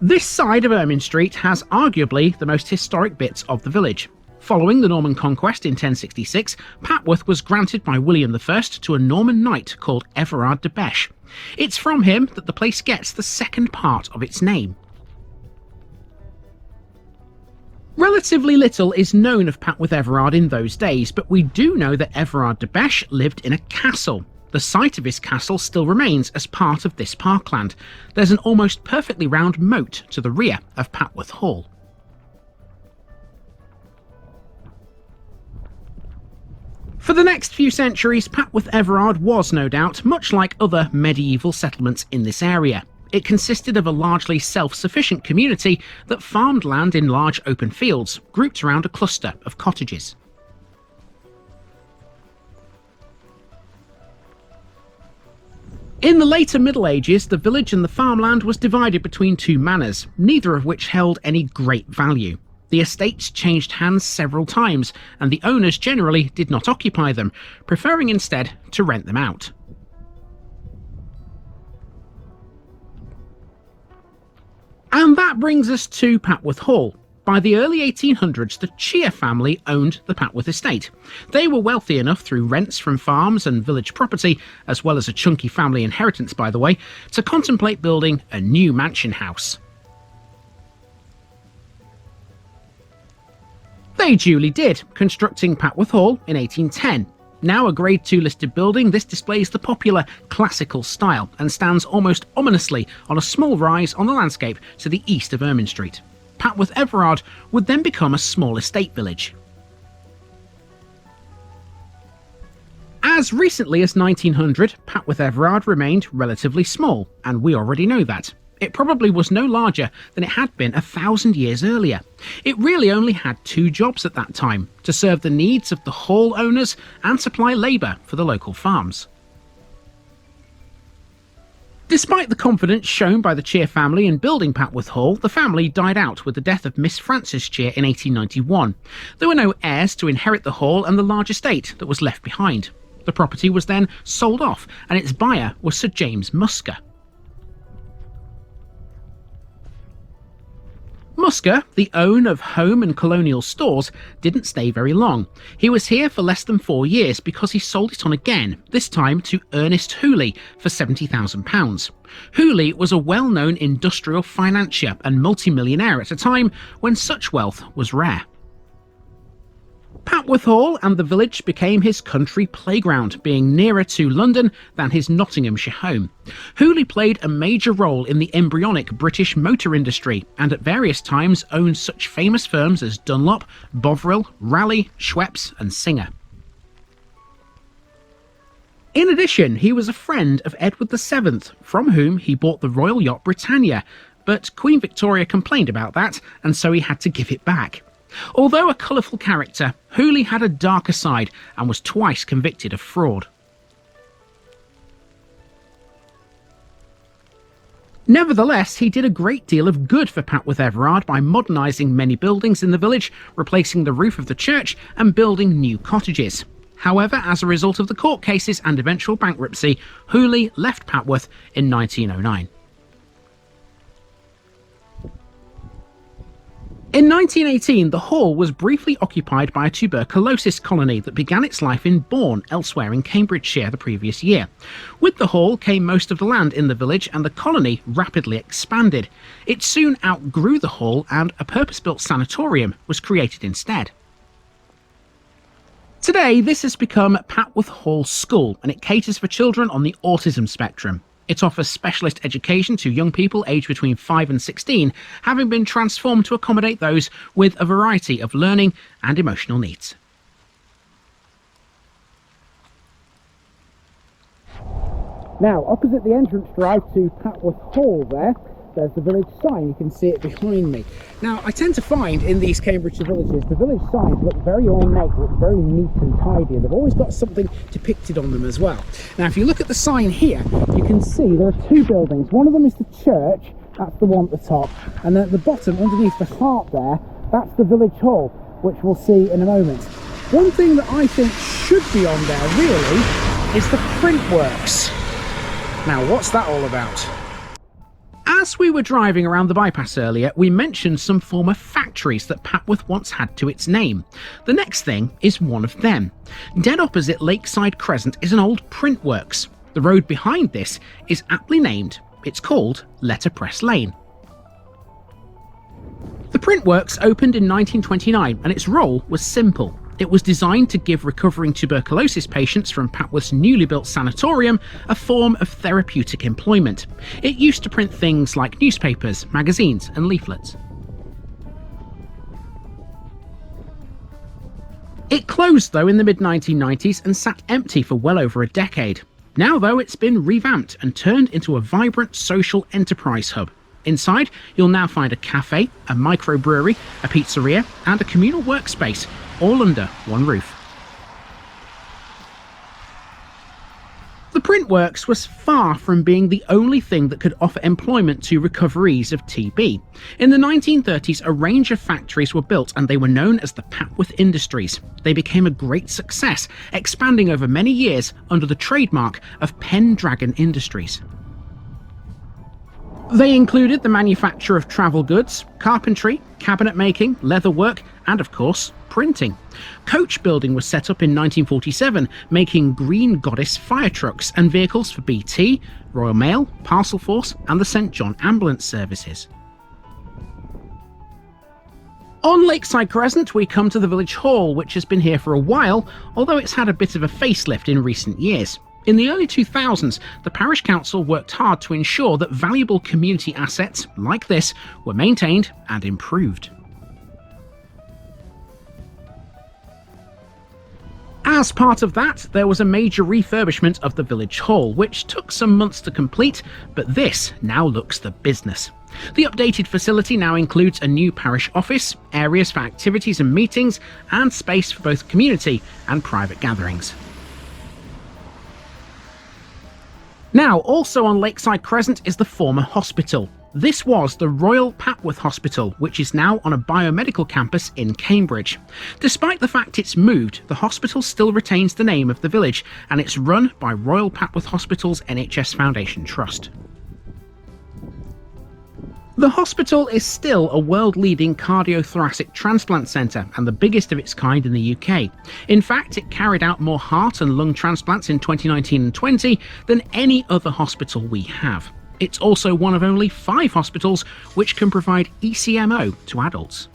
This side of Ermine Street has arguably the most historic bits of the village. Following the Norman conquest in 1066, Papworth was granted by William I to a Norman knight called Everard de Beche. It's from him that the place gets the second part of its name. Relatively little is known of Papworth Everard in those days, but we do know that Everard de Beche lived in a castle. The site of his castle still remains as part of this parkland. There's an almost perfectly round moat to the rear of Papworth Hall. For the next few centuries, Papworth Everard was no doubt much like other medieval settlements in this area. It consisted of a largely self-sufficient community that farmed land in large open fields, grouped around a cluster of cottages. In the later Middle Ages, the village and the farmland was divided between two manors, neither of which held any great value. The estates changed hands several times, and the owners generally did not occupy them, preferring instead to rent them out. And that brings us to Papworth Hall. By the early 1800s, the Cheer family owned the Papworth estate. They were wealthy enough through rents from farms and village property, as well as a chunky family inheritance by the way, to contemplate building a new mansion house. They duly did, constructing Papworth Hall in 1810. Now a Grade 2 listed building, this displays the popular classical style and stands almost ominously on a small rise on the landscape to the east of Ermine Street. Papworth Everard would then become a small estate village. As recently as 1900, Papworth Everard remained relatively small, and we already know that. It probably was no larger than it had been 1,000 years earlier. It really only had two jobs at that time, to serve the needs of the hall owners and supply labour for the local farms. Despite the confidence shown by the Cheer family in building Papworth Hall, the family died out with the death of Miss Frances Cheer in 1891. There were no heirs to inherit the hall and the large estate that was left behind. The property was then sold off, and its buyer was Sir James Musker. Musker, the owner of home and colonial stores, didn't stay very long. He was here for less than 4 years because he sold it on again, this time to Ernest Hooley for £70,000. Hooley was a well-known industrial financier and multimillionaire at a time when such wealth was rare. Papworth Hall and the village became his country playground, being nearer to London than his Nottinghamshire home. Hooley played a major role in the embryonic British motor industry and at various times owned such famous firms as Dunlop, Bovril, Raleigh, Schweppes and Singer. In addition, he was a friend of Edward VII, from whom he bought the royal yacht Britannia, but Queen Victoria complained about that, and so he had to give it back. Although a colourful character, Hooley had a darker side and was twice convicted of fraud. Nevertheless, he did a great deal of good for Papworth Everard by modernising many buildings in the village, replacing the roof of the church and building new cottages. However, as a result of the court cases and eventual bankruptcy, Hooley left Papworth in 1909. In 1918, the hall was briefly occupied by a tuberculosis colony that began its life in Bourne, elsewhere in Cambridgeshire, the previous year. With the hall came most of the land in the village, and the colony rapidly expanded. It soon outgrew the hall, and a purpose-built sanatorium was created instead. Today, this has become Papworth Hall School, and it caters for children on the autism spectrum. It offers specialist education to young people aged between 5 and 16, having been transformed to accommodate those with a variety of learning and emotional needs. Now, opposite the entrance drive to Papworth Hall there's the village sign. You can see it behind me. Now, I tend to find in these Cambridgeshire villages, the village signs look very ornate, look very neat and tidy, and they've always got something depicted on them as well. Now, if you look at the sign here, you can see there are two buildings. One of them is the church, that's the one at the top, and then at the bottom, underneath the heart there, that's the village hall, which we'll see in a moment. One thing that I think should be on there, really, is the print works. Now, what's that all about? As we were driving around the bypass earlier, we mentioned some former factories that Papworth once had to its name. The next thing is one of them. Dead opposite Lakeside Crescent is an old print works. The road behind this is aptly named. It's called Letterpress Lane. The print works opened in 1929 and its role was simple. It was designed to give recovering tuberculosis patients from Papworth's newly built sanatorium a form of therapeutic employment. It used to print things like newspapers, magazines and leaflets. It closed though in the mid-1990s and sat empty for well over a decade. Now though, it's been revamped and turned into a vibrant social enterprise hub. Inside, you'll now find a cafe, a microbrewery, a pizzeria and a communal workspace, all under one roof. The print works was far from being the only thing that could offer employment to recoverees of TB. In the 1930s, a range of factories were built and they were known as the Papworth Industries. They became a great success, expanding over many years under the trademark of Pendragon Industries. They included the manufacture of travel goods, carpentry, cabinet making, leatherwork, and of course, printing. Coach building was set up in 1947, making Green Goddess fire trucks and vehicles for BT, Royal Mail, Parcel Force, and the St John Ambulance Services. On Lakeside Crescent, we come to the village hall, which has been here for a while, although it's had a bit of a facelift in recent years. In the early 2000s, the parish council worked hard to ensure that valuable community assets, like this, were maintained and improved. As part of that, there was a major refurbishment of the village hall, which took some months to complete, but this now looks the business. The updated facility now includes a new parish office, areas for activities and meetings, and space for both community and private gatherings. Now, also on Lakeside Crescent is the former hospital. This was the Royal Papworth Hospital, which is now on a biomedical campus in Cambridge. Despite the fact it's moved, the hospital still retains the name of the village, and it's run by Royal Papworth Hospital's NHS Foundation Trust. The hospital is still a world-leading cardiothoracic transplant centre and the biggest of its kind in the UK. In fact, it carried out more heart and lung transplants in 2019 and 20 than any other hospital we have. It's also one of only 5 hospitals which can provide ECMO to adults.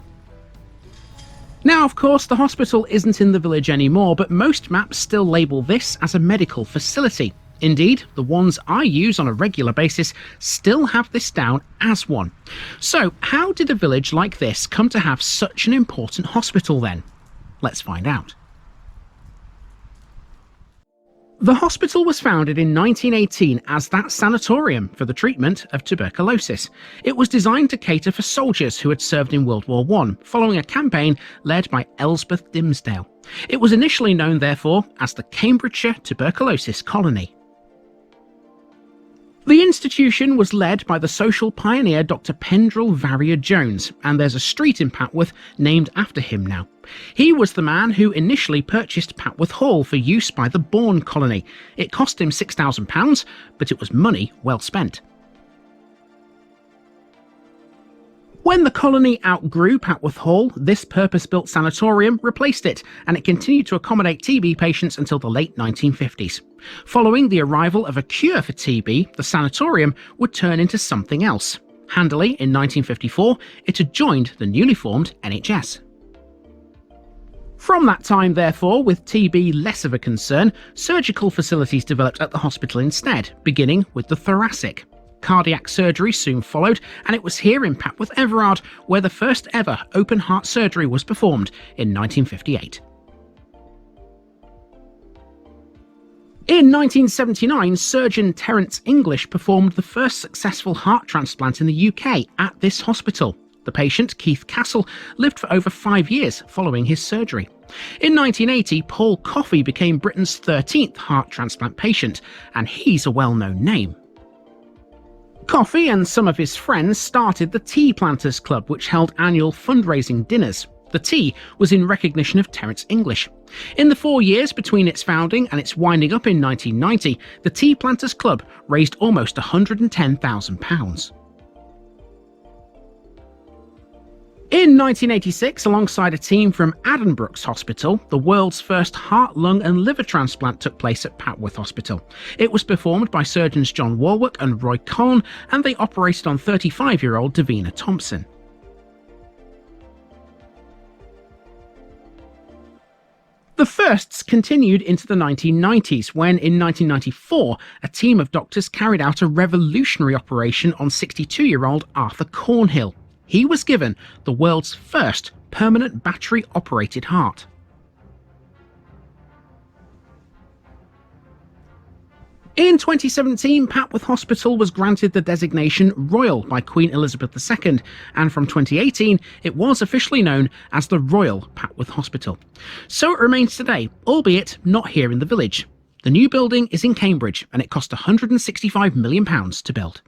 Now, of course, the hospital isn't in the village anymore, but most maps still label this as a medical facility. Indeed, the ones I use on a regular basis still have this down as one. So, how did a village like this come to have such an important hospital then? Let's find out. The hospital was founded in 1918 as that sanatorium for the treatment of tuberculosis. It was designed to cater for soldiers who had served in World War I, following a campaign led by Elspeth Dimsdale. It was initially known, therefore, as the Cambridgeshire Tuberculosis Colony. The institution was led by the social pioneer Dr. Pendrell Varrier-Jones, and there's a street in Papworth named after him now. He was the man who initially purchased Papworth Hall for use by the Bourne colony. It cost him £6,000, but it was money well spent. When the colony outgrew Papworth Hall, this purpose-built sanatorium replaced it, and it continued to accommodate TB patients until the late 1950s. Following the arrival of a cure for TB, the sanatorium would turn into something else. Handily, in 1954, it had joined the newly formed NHS. From that time, therefore, with TB less of a concern, surgical facilities developed at the hospital instead, beginning with the thoracic. Cardiac surgery soon followed, and it was here in Papworth Everard where the first ever open heart surgery was performed in 1958. In 1979, surgeon Terence English performed the first successful heart transplant in the UK at this hospital. The patient, Keith Castle, lived for over 5 years following his surgery. In 1980, Paul Coffey became Britain's 13th heart transplant patient, and he's a well-known name. Coffey and some of his friends started the Tea Planters Club, which held annual fundraising dinners. The tea was in recognition of Terence English. In the 4 years between its founding and its winding up in 1990, the Tea Planters Club raised almost £110,000. In 1986, alongside a team from Addenbrooke's Hospital, the world's first heart, lung and liver transplant took place at Papworth Hospital. It was performed by surgeons John Warwick and Roy Colne, and they operated on 35-year-old Davina Thompson. The firsts continued into the 1990s, when in 1994 a team of doctors carried out a revolutionary operation on 62-year-old Arthur Cornhill. He was given the world's first permanent battery-operated heart. In 2017, Papworth Hospital was granted the designation Royal by Queen Elizabeth II, and from 2018 it was officially known as the Royal Papworth Hospital. So it remains today, albeit not here in the village. The new building is in Cambridge, and it cost £165 million to build.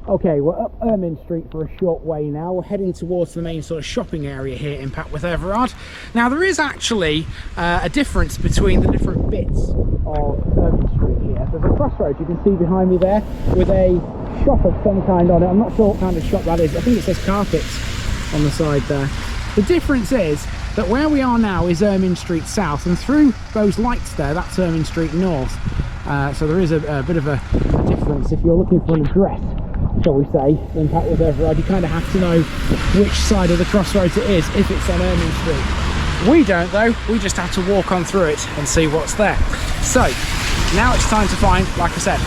Okay, we're up Ermine Street for a short way now. We're heading towards the main sort of shopping area here in Papworth Everard. Now there is actually a difference between the different bits of Ermine Street here. There's a crossroads you can see behind me there with a shop of some kind on it. I'm not sure what kind of shop that is. I think it says carpets on the side there. The difference is that where we are now is Ermine Street South, and through those lights there, that's Ermine Street North. So there is a bit of a difference. If you're looking for an address, shall we say, in Papworth Everard, you kind of have to know which side of the crossroads it is if it's on Ermine Street. We don't though, we just have to walk on through it and see what's there. So now it's time to find, like I said,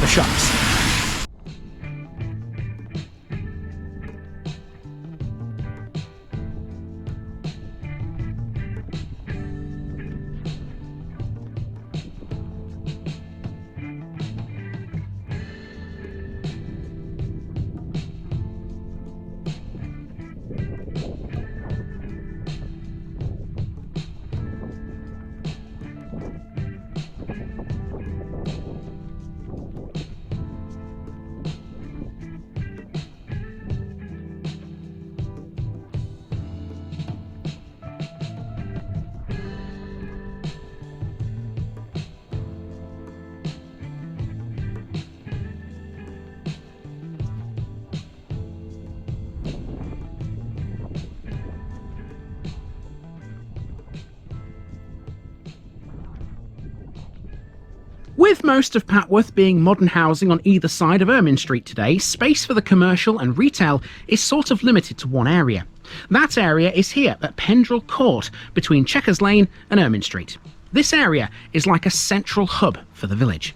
the shops. With most of Papworth being modern housing on either side of Ermine Street today, space for the commercial and retail is sort of limited to one area. That area is here at Pendrell Court, between Chequers Lane and Ermine Street. This area is like a central hub for the village.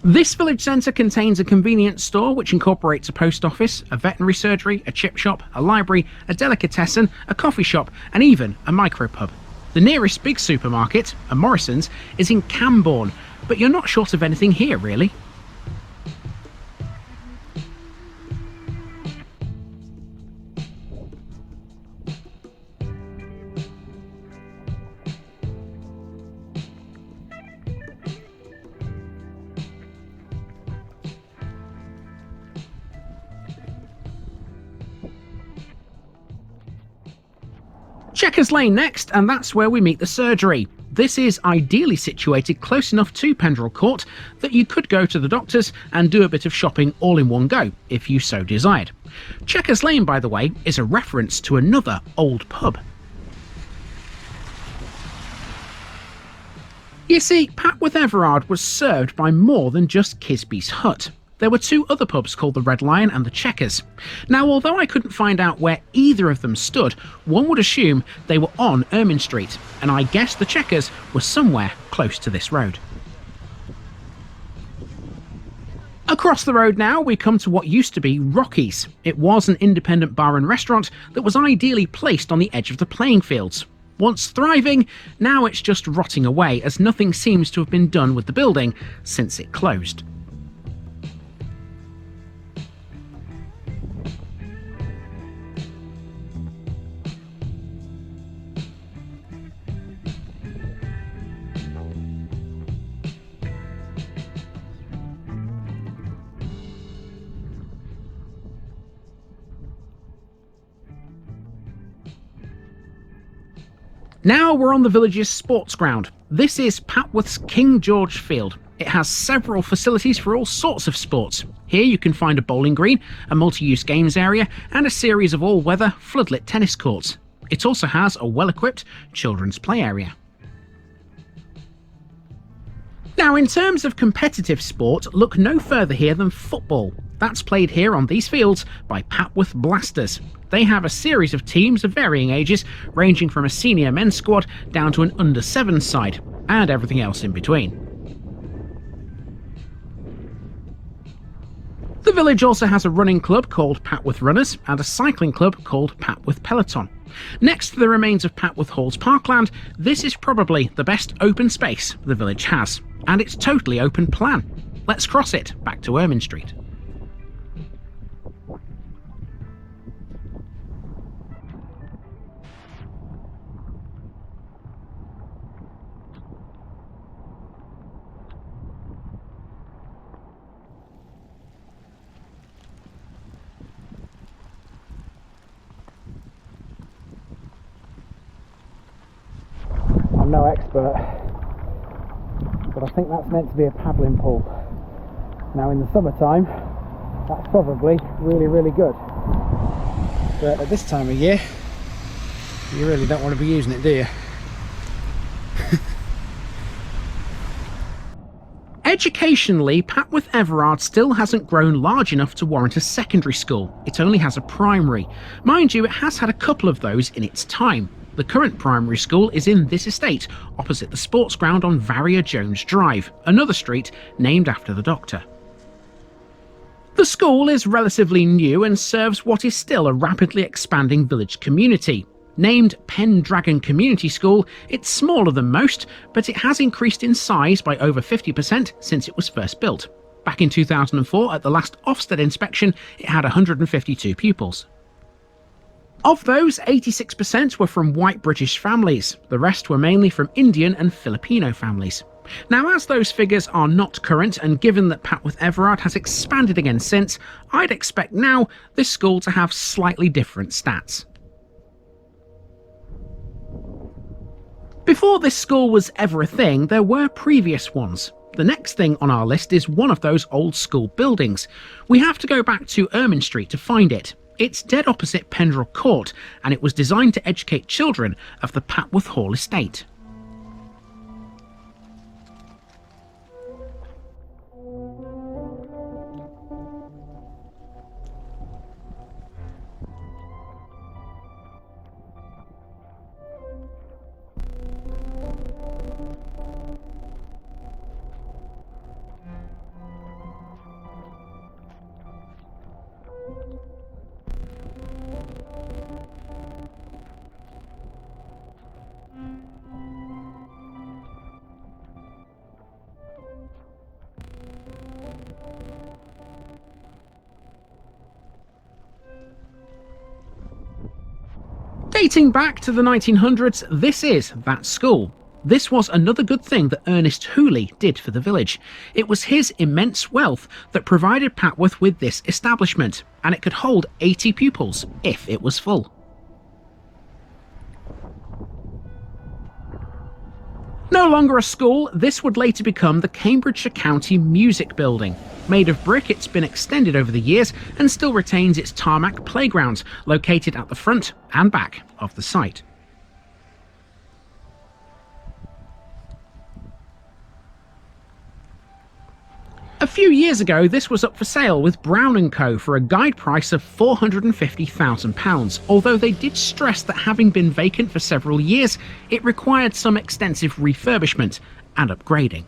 This village centre contains a convenience store which incorporates a post office, a veterinary surgery, a chip shop, a library, a delicatessen, a coffee shop and even a micropub. The nearest big supermarket, a Morrison's, is in Camborne, but you're not short of anything here really. Chequers Lane next, and that's where we meet the surgery. This is ideally situated close enough to Pendrell Court that you could go to the doctors and do a bit of shopping all in one go, if you so desired. Chequers Lane, by the way, is a reference to another old pub. You see, Papworth Everard was served by more than just Kisby's Hut. There were two other pubs called the Red Lion and the Chequers. Now, although I couldn't find out where either of them stood, one would assume they were on Ermine Street, and I guess the Chequers was somewhere close to this road. Across the road now, we come to what used to be Rocky's. It was an independent bar and restaurant that was ideally placed on the edge of the playing fields. Once thriving, now it's just rotting away, as nothing seems to have been done with the building since it closed. Now we're on the village's sports ground. This is Papworth's King George Field. It has several facilities for all sorts of sports. Here you can find a bowling green, a multi-use games area, and a series of all-weather, floodlit tennis courts. It also has a well-equipped children's play area. Now, in terms of competitive sport, look no further here than football. That's played here on these fields by Papworth Blasters. They have a series of teams of varying ages, ranging from a senior men's squad down to an under-7 side, and everything else in between. The village also has a running club called Papworth Runners and a cycling club called Papworth Peloton. Next to the remains of Papworth Hall's parkland, this is probably the best open space the village has, and it's totally open plan. Let's cross it back to Ermine Street. I'm no expert, but I think that's meant to be a paddling pool. Now in the summertime, that's probably really good. But at this time of year, you really don't want to be using it, do you? Educationally, Papworth Everard still hasn't grown large enough to warrant a secondary school. It only has a primary. Mind you, it has had a couple of those in its time. The current primary school is in this estate, opposite the sports ground on Varrier Jones Drive, another street named after the doctor. The school is relatively new and serves what is still a rapidly expanding village community. Named Pendragon Community School, it's smaller than most, but it has increased in size by over 50% since it was first built. Back in 2004, at the last Ofsted inspection, it had 152 pupils. Of those, 86% were from white British families. The rest were mainly from Indian and Filipino families. Now, as those figures are not current, and given that Papworth Everard has expanded again since, I'd expect now this school to have slightly different stats. Before this school was ever a thing, there were previous ones. The next thing on our list is one of those old school buildings. We have to go back to Ermine Street to find it. It's dead opposite Pendrell Court, and it was designed to educate children of the Papworth Hall estate. Dating back to the 1900s, this is that school. This was another good thing that Ernest Hooley did for the village. It was his immense wealth that provided Papworth with this establishment, and it could hold 80 pupils if it was full. No longer a school, this would later become the Cambridgeshire County Music Building. Made of brick, it's been extended over the years and still retains its tarmac playground, located at the front and back of the site. A few years ago, this was up for sale with Brown & Co for a guide price of £450,000, although they did stress that having been vacant for several years, it required some extensive refurbishment and upgrading.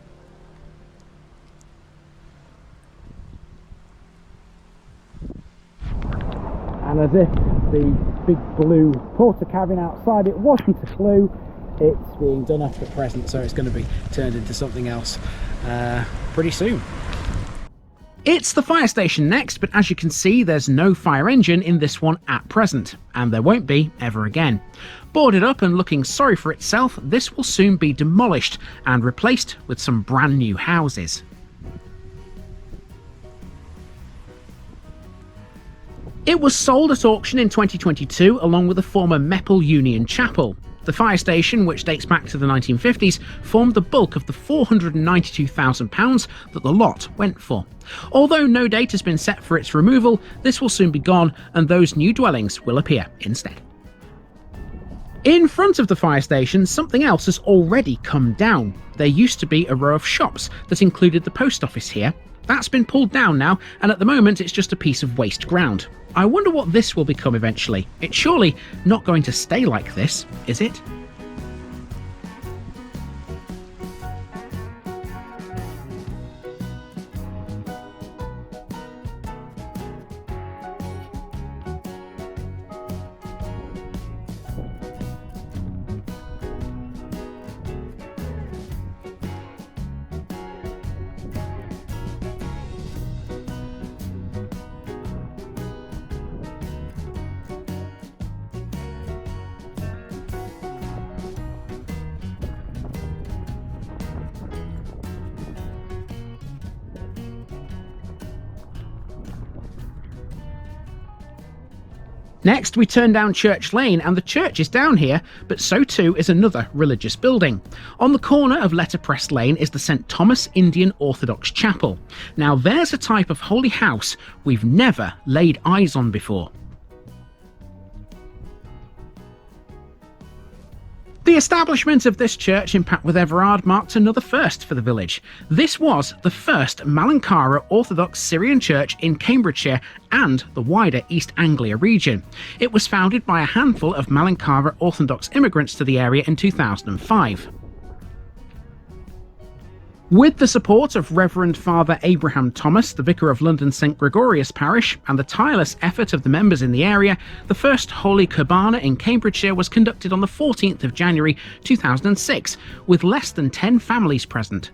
And as if the big blue porter cabin outside it wasn't a clue, it's being done up at present, so it's going to be turned into something else pretty soon. It's the fire station next, but as you can see, there's no fire engine in this one at present, and there won't be ever again. Boarded up and looking sorry for itself, this will soon be demolished and replaced with some brand new houses. It was sold at auction in 2022 along with the former Meppel Union Chapel. The fire station, which dates back to the 1950s, formed the bulk of the £492,000 that the lot went for. Although no date has been set for its removal, this will soon be gone and those new dwellings will appear instead. In front of the fire station, something else has already come down. There used to be a row of shops that included the post office here. That's been pulled down now, and at the moment it's just a piece of waste ground. I wonder what this will become eventually. It's surely not going to stay like this, is it? Next, we turn down Church Lane, and the church is down here, but so too is another religious building. On the corner of Letterpress Lane is the St Thomas Indian Orthodox Chapel. Now there's a type of holy house we've never laid eyes on before. The establishment of this church in Papworth Everard marked another first for the village. This was the first Malankara Orthodox Syrian church in Cambridgeshire and the wider East Anglia region. It was founded by a handful of Malankara Orthodox immigrants to the area in 2005. With the support of Reverend Father Abraham Thomas, the Vicar of London St Gregorius Parish, and the tireless effort of the members in the area, the first Holy Kurbana in Cambridgeshire was conducted on the 14th of January 2006, with less than 10 families present.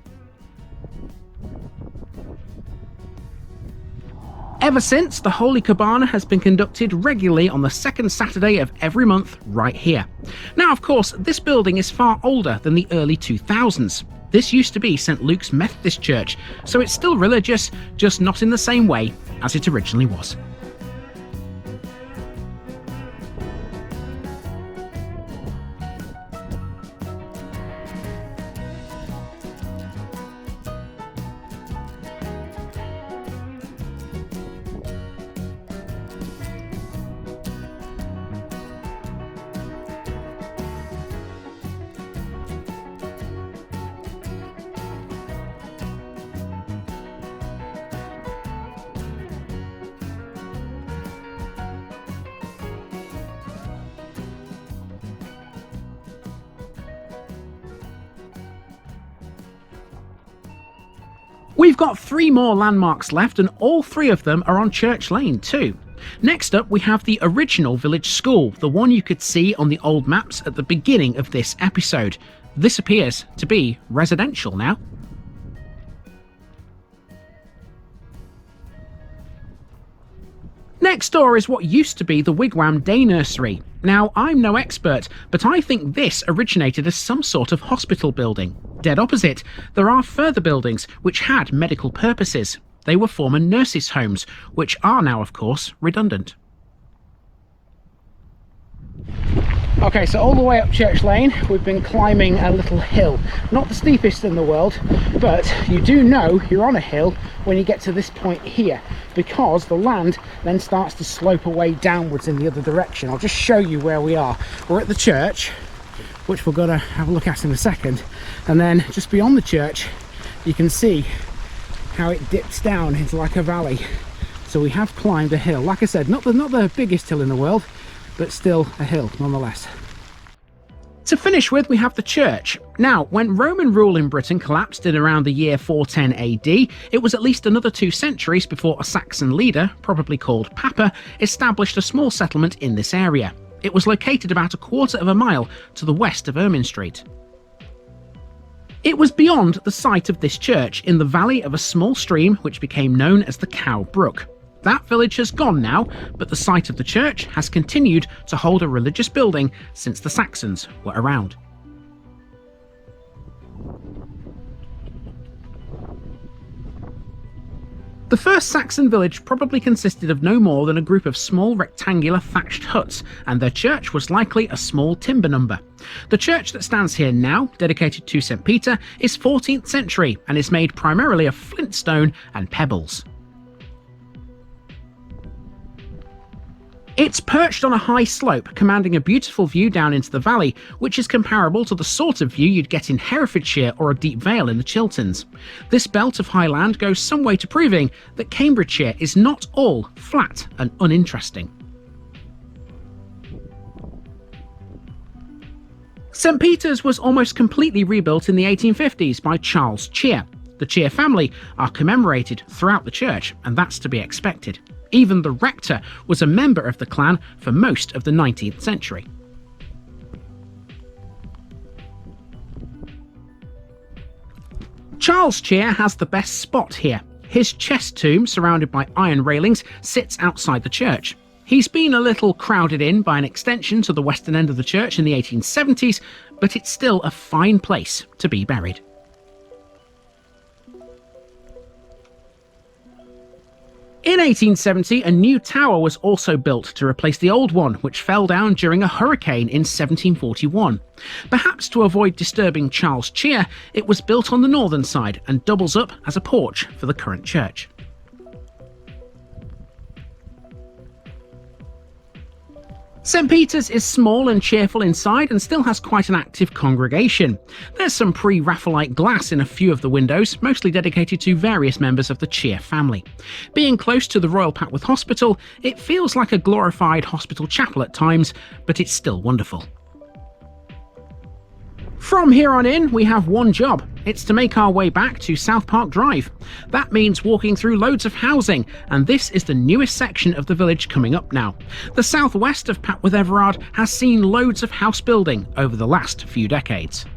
Ever since, the Holy Kurbana has been conducted regularly on the second Saturday of every month right here. Now, of course, this building is far older than the early 2000s. This used to be St Luke's Methodist Church, so it's still religious, just not in the same way as it originally was. We've got 3 more landmarks left, and all 3 of them are on Church Lane too. Next up, we have the original village school, the one you could see on the old maps at the beginning of this episode. This appears to be residential now. Next door is what used to be the Wigwam Day Nursery. Now, I'm no expert, but I think this originated as some sort of hospital building. Dead opposite, there are further buildings which had medical purposes. They were former nurses' homes, which are now, of course, redundant. Okay, so all the way up Church Lane, we've been climbing a little hill. Not the steepest in the world, but you do know you're on a hill when you get to this point here, because the land then starts to slope away downwards in the other direction. I'll just show you where we are. We're at the church, which we're going to have a look at in a second, and then just beyond the church you can see how it dips down into like a valley. So we have climbed a hill. Like I said, not the biggest hill in the world, but still a hill nonetheless. To finish with, we have the church. Now, when Roman rule in Britain collapsed in around the year 410 AD, it was at least another 2 centuries before a Saxon leader, probably called Papa, established a small settlement in this area. It was located about a quarter of a mile to the west of Ermine Street. It was beyond the site of this church, in the valley of a small stream which became known as the Cow Brook. That village has gone now, but the site of the church has continued to hold a religious building since the Saxons were around. The first Saxon village probably consisted of no more than a group of small rectangular thatched huts, and their church was likely a small timber number. The church that stands here now, dedicated to St. Peter, is 14th century and is made primarily of flintstone and pebbles. It's perched on a high slope, commanding a beautiful view down into the valley, which is comparable to the sort of view you'd get in Herefordshire or a deep vale in the Chilterns. This belt of high land goes some way to proving that Cambridgeshire is not all flat and uninteresting. St. Peter's was almost completely rebuilt in the 1850s by Charles Cheer. The Cheer family are commemorated throughout the church, and that's to be expected. Even the rector was a member of the clan for most of the 19th century. Charles Cheer has the best spot here. His chest tomb, surrounded by iron railings, sits outside the church. He's been a little crowded in by an extension to the western end of the church in the 1870s, but it's still a fine place to be buried. In 1870, a new tower was also built to replace the old one, which fell down during a hurricane in 1741. Perhaps to avoid disturbing Charles Cheer, it was built on the northern side and doubles up as a porch for the current church. St. Peter's is small and cheerful inside and still has quite an active congregation. There's some pre-Raphaelite glass in a few of the windows, mostly dedicated to various members of the Cheer family. Being close to the Royal Papworth Hospital, it feels like a glorified hospital chapel at times, but it's still wonderful. From here on in, we have one job. It's to make our way back to South Park Drive. That means walking through loads of housing, and this is the newest section of the village coming up now. The southwest of Papworth Everard has seen loads of house building over the last few decades.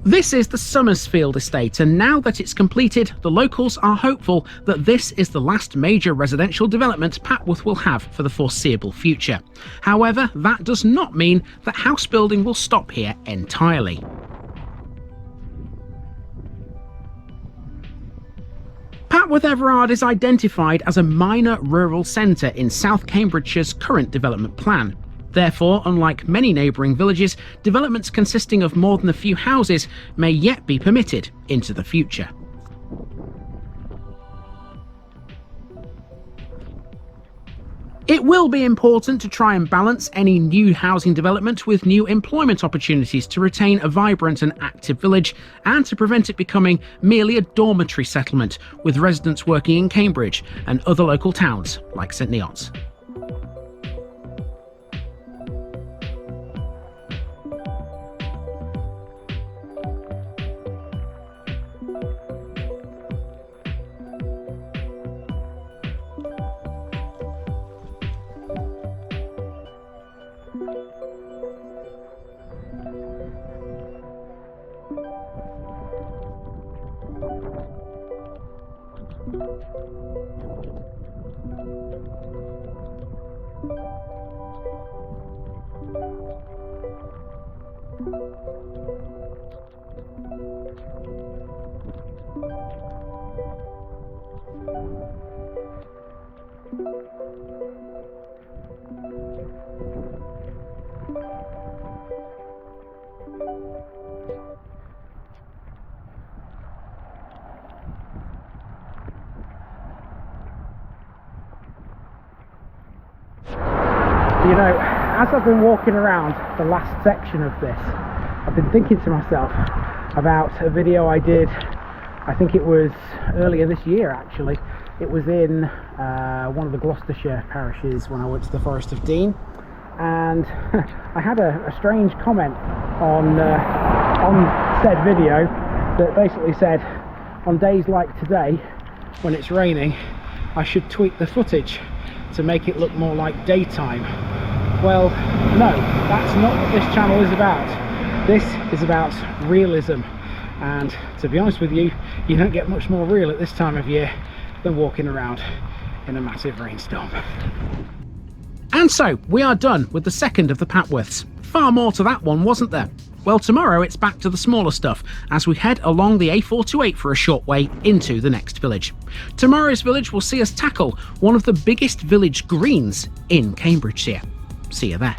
This is the Summersfield estate, and now that it's completed, the locals are hopeful that this is the last major residential development Papworth will have for the foreseeable future. However, that does not mean that house building will stop here entirely. Papworth Everard is identified as a minor rural centre in South Cambridgeshire's current development plan. Therefore, unlike many neighbouring villages, developments consisting of more than a few houses may yet be permitted into the future. It will be important to try and balance any new housing development with new employment opportunities to retain a vibrant and active village, and to prevent it becoming merely a dormitory settlement with residents working in Cambridge and other local towns like St Neots. You know, as I've been walking around the last section of this, I've been thinking to myself about a video I did, I think it was earlier this year actually. It was in one of the Gloucestershire parishes when I went to the Forest of Dean, and I had a strange comment on said video that basically said, on days like today when it's raining, I should tweak the footage to make it look more like daytime. Well, no, that's not what this channel is about. This is about realism, and to be honest with you, you don't get much more real at this time of year than walking around in a massive rainstorm. And so, we are done with the second of the Papworths. Far more to that one, wasn't there? Well, tomorrow it's back to the smaller stuff as we head along the A428 for a short way into the next village. Tomorrow's village will see us tackle one of the biggest village greens in Cambridgeshire. See you there.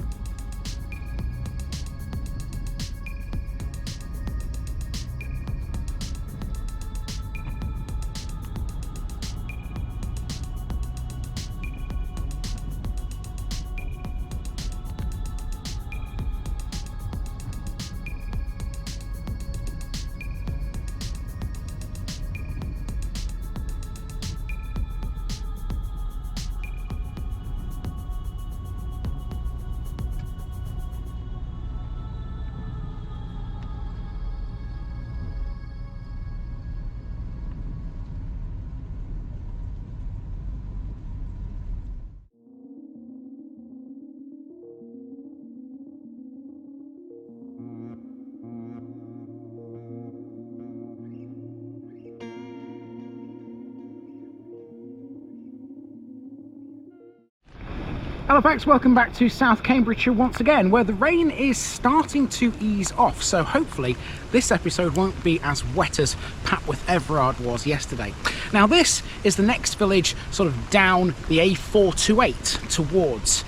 Hello folks, welcome back to South Cambridgeshire once again, where the rain is starting to ease off, so hopefully this episode won't be as wet as Papworth Everard was yesterday. Now this is the next village sort of down the A428 towards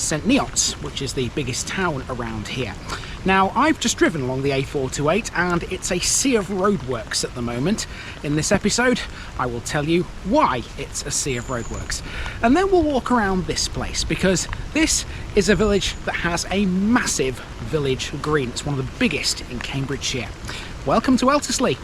St Neots, which is the biggest town around here. Now I've just driven along the A428 and it's a sea of roadworks at the moment. In this episode I will tell you why it's a sea of roadworks, and then we'll walk around this place because this is a village that has a massive village green. It's one of the biggest in Cambridgeshire. Welcome to Eltisley.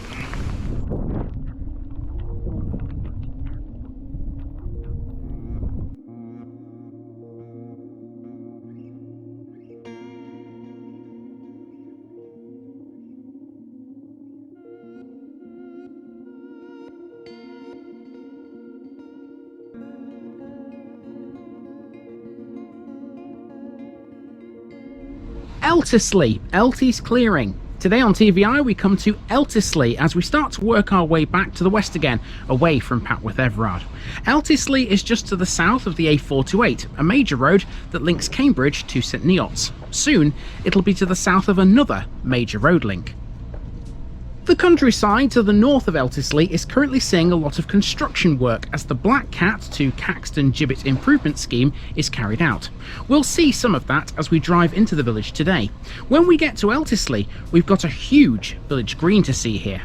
Eltisley, Eltie's Clearing. Today on TVI we come to Eltisley as we start to work our way back to the west again, away from Papworth Everard. Eltisley is just to the south of the A428, a major road that links Cambridge to St Neots. Soon it'll be to the south of another major road link. The countryside to the north of Eltisley is currently seeing a lot of construction work as the Black Cat to Caxton Gibbet improvement scheme is carried out. We'll see some of that as we drive into the village today. When we get to Eltisley, we've got a huge village green to see here.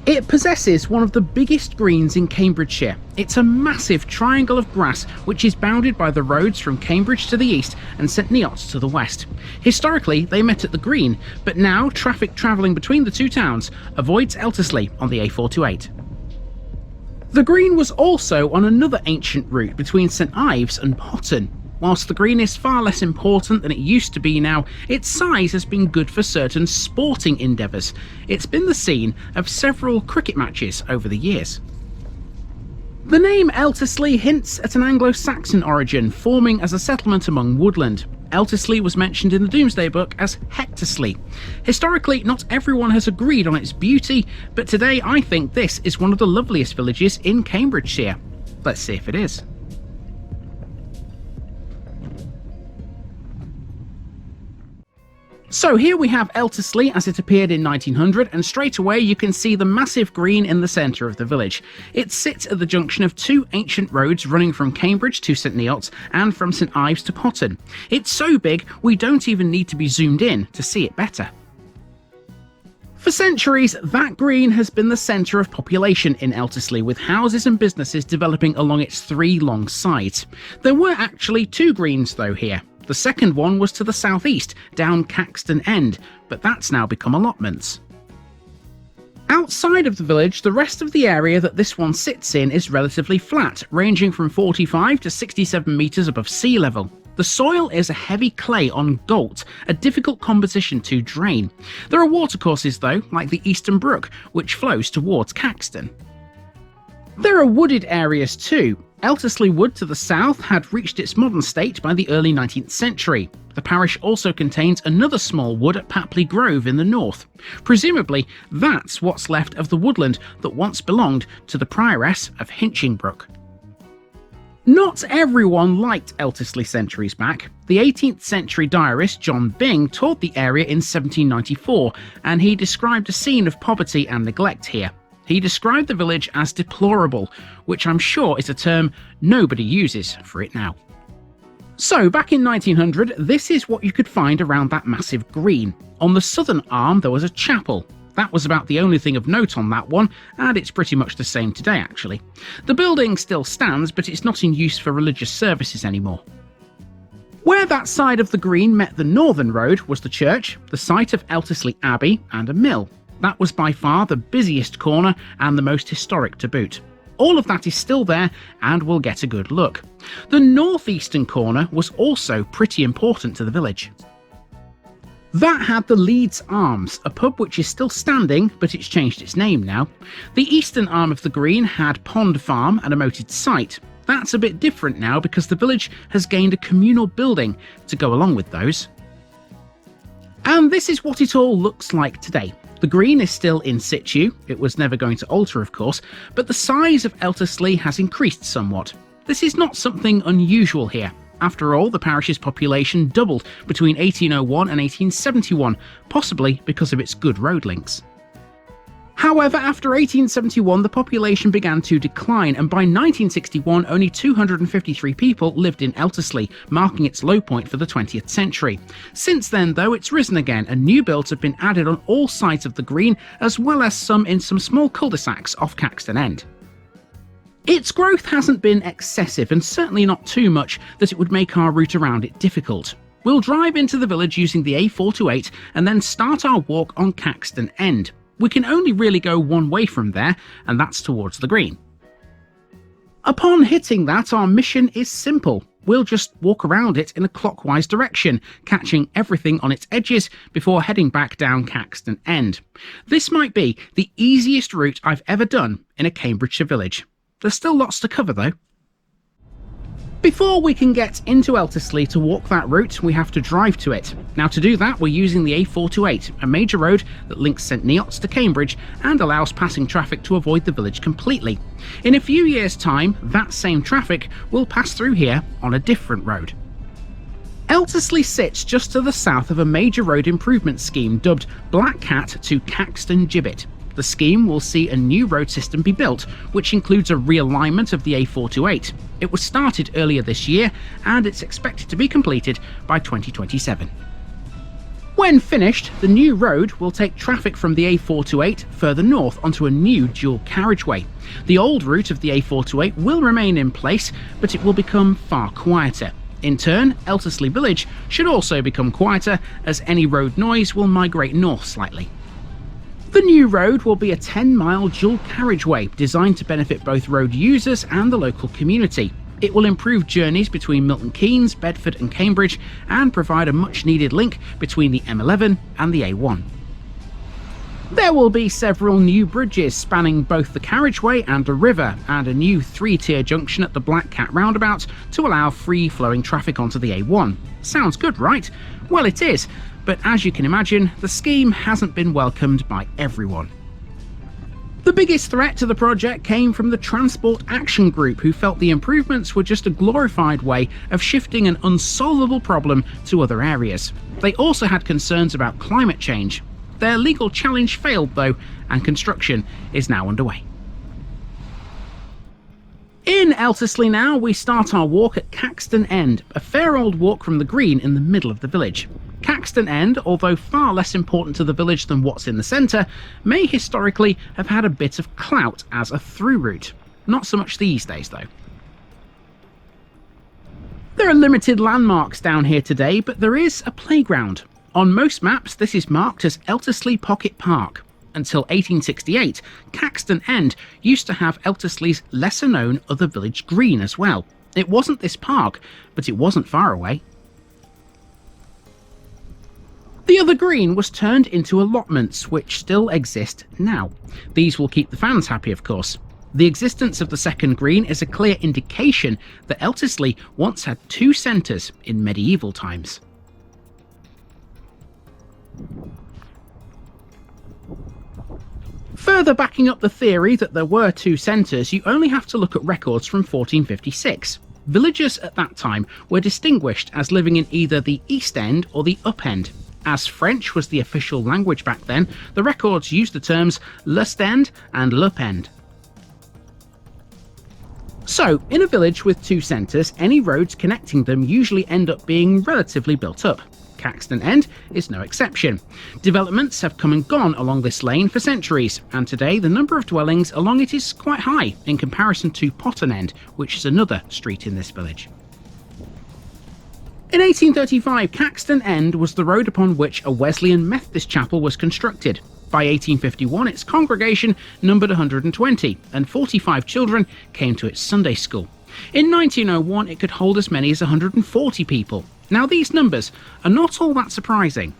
It possesses one of the biggest greens in Cambridgeshire. It's a massive triangle of grass which is bounded by the roads from Cambridge to the east and St Neots to the west. Historically they met at the green, but now traffic travelling between the two towns avoids Eltisley on the A428. The green was also on another ancient route between St Ives and Potton. Whilst the green is far less important than it used to be now, its size has been good for certain sporting endeavours. It's been the scene of several cricket matches over the years. The name Eltisley hints at an Anglo-Saxon origin, forming as a settlement among woodland. Eltisley was mentioned in the Domesday Book as Hectorsley. Historically, not everyone has agreed on its beauty, but today I think this is one of the loveliest villages in Cambridgeshire. Let's see if it is. So here we have Eltisley as it appeared in 1900, and straight away you can see the massive green in the centre of the village. It sits at the junction of two ancient roads running from Cambridge to St Neots and from St Ives to Potton. It's so big we don't even need to be zoomed in to see it better. For centuries, that green has been the centre of population in Eltisley, with houses and businesses developing along its three long sides. There were actually two greens though here. The second one was to the southeast, down Caxton End, but that's now become allotments. Outside of the village, the rest of the area that this one sits in is relatively flat, ranging from 45 to 67 metres above sea level. The soil is a heavy clay on galt, a difficult composition to drain. There are watercourses though, like the Eastern Brook, which flows towards Caxton. There are wooded areas too. Eltisley Wood to the south had reached its modern state by the early 19th century. The parish also contains another small wood at Papley Grove in the north. Presumably, that's what's left of the woodland that once belonged to the prioress of Hinchingbrook. Not everyone liked Eltisley centuries back. The 18th century diarist John Byng toured the area in 1794, and he described a scene of poverty and neglect here. He described the village as deplorable, which I'm sure is a term nobody uses for it now. So, back in 1900, this is what you could find around that massive green. On the southern arm, there was a chapel. That was about the only thing of note on that one, and it's pretty much the same today, actually. The building still stands, but it's not in use for religious services anymore. Where that side of the green met the northern road was the church, the site of Eltisley Abbey, and a mill. That was by far the busiest corner and the most historic to boot. All of that is still there, and we'll get a good look. The northeastern corner was also pretty important to the village. That had the Leeds Arms, a pub which is still standing, but it's changed its name now. The eastern arm of the green had Pond Farm and a moated site. That's a bit different now because the village has gained a communal building to go along with those. And this is what it all looks like today. The green is still in situ, it was never going to alter of course, but the size of Eltisley has increased somewhat. This is not something unusual here. After all, the parish's population doubled between 1801 and 1871, possibly because of its good road links. However, after 1871 the population began to decline, and by 1961 only 253 people lived in Eltisley, marking its low point for the 20th century. Since then though, it's risen again and new builds have been added on all sides of the green, as well as some in some small cul-de-sacs off Caxton End. Its growth hasn't been excessive, and certainly not too much that it would make our route around it difficult. We'll drive into the village using the A428 and then start our walk on Caxton End. We can only really go one way from there, and that's towards the green. Upon hitting that, our mission is simple. We'll just walk around it in a clockwise direction, catching everything on its edges before heading back down Caxton End. This might be the easiest route I've ever done in a Cambridgeshire village. There's still lots to cover though. Before we can get into Eltisley to walk that route, we have to drive to it. Now to do that, we're using the A428, a major road that links St Neots to Cambridge and allows passing traffic to avoid the village completely. In a few years' time, that same traffic will pass through here on a different road. Eltisley sits just to the south of a major road improvement scheme dubbed Black Cat to Caxton Gibbet. The scheme will see a new road system be built, which includes a realignment of the A428. It was started earlier this year, and it's expected to be completed by 2027. When finished, the new road will take traffic from the A428 further north onto a new dual carriageway. The old route of the A428 will remain in place, but it will become far quieter. In turn, Eltisley Village should also become quieter, as any road noise will migrate north slightly. The new road will be a 10-mile dual carriageway designed to benefit both road users and the local community. It will improve journeys between Milton Keynes, Bedford and Cambridge, and provide a much-needed link between the M11 and the A1. There will be several new bridges spanning both the carriageway and a river, and a new 3-tier junction at the Black Cat roundabout to allow free-flowing traffic onto the A1. Sounds good, right? Well, it is, but as you can imagine, the scheme hasn't been welcomed by everyone. The biggest threat to the project came from the Transport Action Group, who felt the improvements were just a glorified way of shifting an unsolvable problem to other areas. They also had concerns about climate change. Their legal challenge failed though, and construction is now underway. In Eltisley now, we start our walk at Caxton End, a fair old walk from the green in the middle of the village. Caxton End, although far less important to the village than what's in the centre, may historically have had a bit of clout as a through route. Not so much these days though. There are limited landmarks down here today, but there is a playground. On most maps, this is marked as Eltisley Pocket Park. Until 1868, Caxton End used to have Eltisley's lesser-known other village green as well. It wasn't this park, but it wasn't far away. The other green was turned into allotments, which still exist now. These will keep the fans happy, of course. The existence of the second green is a clear indication that Eltisley once had two centres in medieval times. Further backing up the theory that there were two centres, you only have to look at records from 1456. Villagers at that time were distinguished as living in either the East End or the Up End. As French was the official language back then, the records used the terms L'Est End and L'Up End. So, in a village with two centres, any roads connecting them usually end up being relatively built up. Caxton End is no exception. Developments have come and gone along this lane for centuries, and today the number of dwellings along it is quite high in comparison to Potton End, which is another street in this village. In 1835, Caxton End was the road upon which a Wesleyan Methodist chapel was constructed. By 1851, its congregation numbered 120, and 45 children came to its Sunday school. In 1901, it could hold as many as 140 people. Now, these numbers are not all that surprising.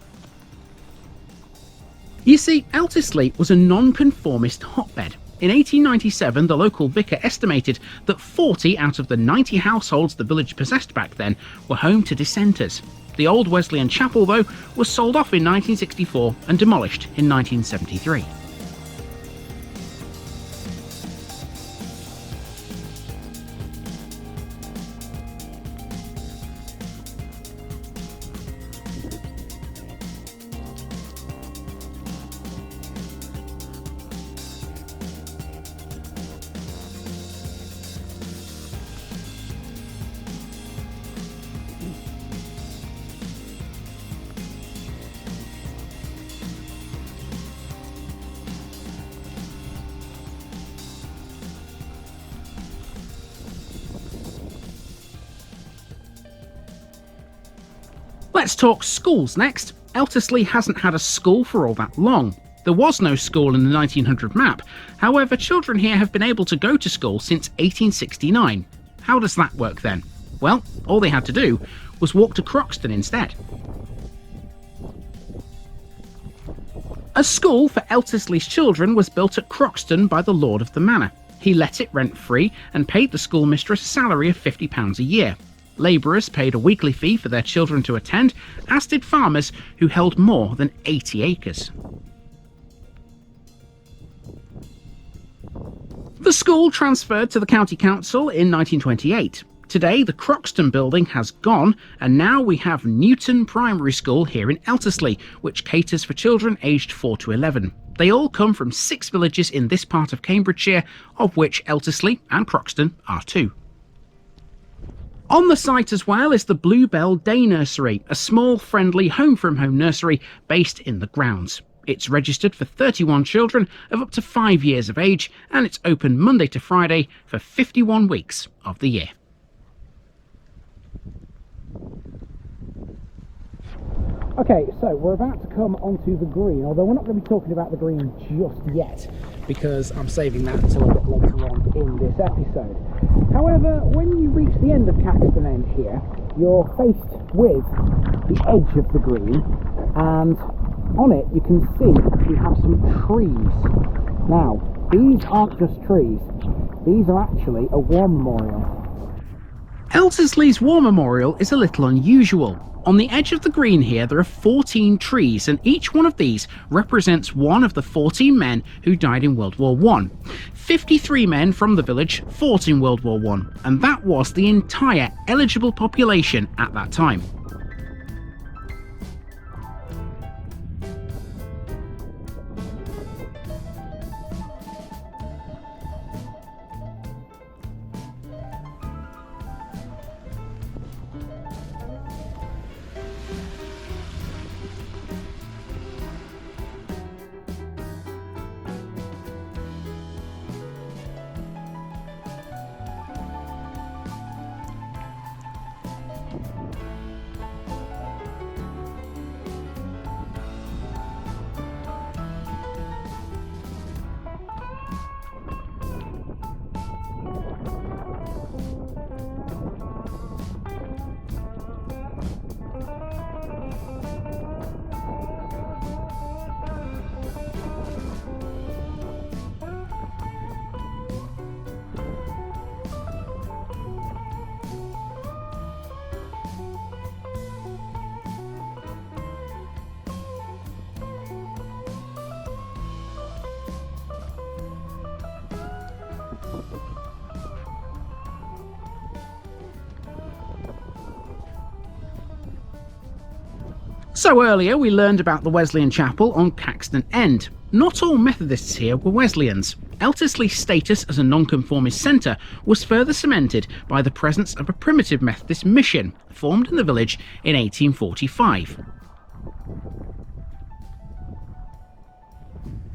You see, Eltisley was a non-conformist hotbed. In 1897, the local vicar estimated that 40 out of the 90 households the village possessed back then were home to dissenters. The old Wesleyan chapel, though, was sold off in 1964 and demolished in 1973. Let's talk schools next. Eltisley hasn't had a school for all that long. There was no school in the 1900 map, however children here have been able to go to school since 1869. How does that work then? Well, all they had to do was walk to Croxton instead. A school for Eltisley's children was built at Croxton by the lord of the manor. He let it rent-free and paid the schoolmistress a salary of £50 a year. Labourers paid a weekly fee for their children to attend, as did farmers who held more than 80 acres. The school transferred to the county council in 1928. Today, the Croxton building has gone, and now we have Newton Primary School here in Eltisley, which caters for children aged 4 to 11. They all come from 6 villages in this part of Cambridgeshire, of which Eltisley and Croxton are 2. On the site as well is the Bluebell Day Nursery, a small, friendly home-from-home nursery based in the grounds. It's registered for 31 children of up to 5 years of age, and it's open Monday to Friday for 51 weeks of the year. Okay, so we're about to come onto the green, although we're not going to be talking about the green just yet, because I'm saving that until a bit later on in this episode. However, when you reach the end of Caxton End here, you're faced with the edge of the green, and on it you can see we have some trees. Now, these aren't just trees, these are actually a war memorial. Eltisley's War Memorial is a little unusual. On the edge of the green here there are 14 trees, and each one of these represents one of the 14 men who died in World War I. 53 men from the village fought in World War I, and that was the entire eligible population at that time. So earlier we learned about the Wesleyan chapel on Caxton End. Not all Methodists here were Wesleyans. Eltisley's status as a nonconformist centre was further cemented by the presence of a primitive Methodist mission formed in the village in 1845.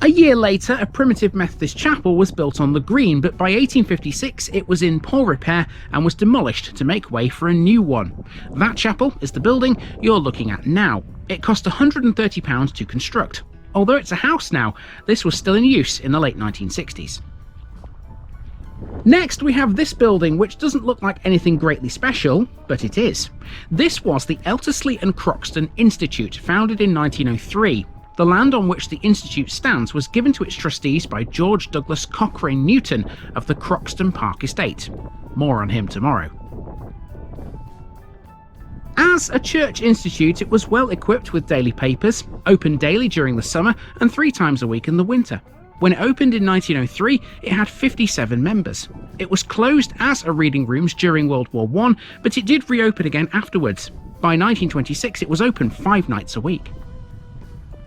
A year later, a primitive Methodist chapel was built on the green, but by 1856 it was in poor repair and was demolished to make way for a new one. That chapel is the building you're looking at now. It cost £130 to construct. Although it's a house now, this was still in use in the late 1960s. Next we have this building, which doesn't look like anything greatly special, but it is. This was the Eltisley-Croxton Institute, founded in 1903. The land on which the institute stands was given to its trustees by George Douglas Cochrane Newton of the Croxton Park Estate. More on him tomorrow. As a church institute, it was well equipped with daily papers, open daily during the summer and 3 times a week in the winter. When it opened in 1903, it had 57 members. It was closed as a reading rooms during World War I, but it did reopen again afterwards. By 1926, it was open 5 nights a week.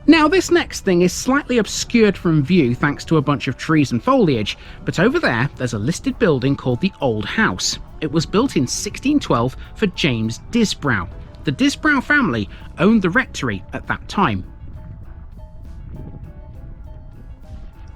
Now this next thing is slightly obscured from view thanks to a bunch of trees and foliage, but over there's a listed building called the Old House. It was built in 1612 for James Disbrow. The Disbrow family owned the rectory at that time.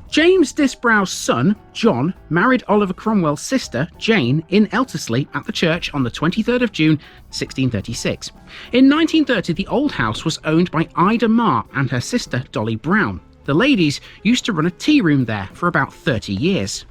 James Disbrow's son, John, married Oliver Cromwell's sister, Jane, in Eltisley at the church on the 23rd of June, 1636. In 1930, the Old House was owned by Ida Marr and her sister, Dolly Brown. The ladies used to run a tea room there for about 30 years.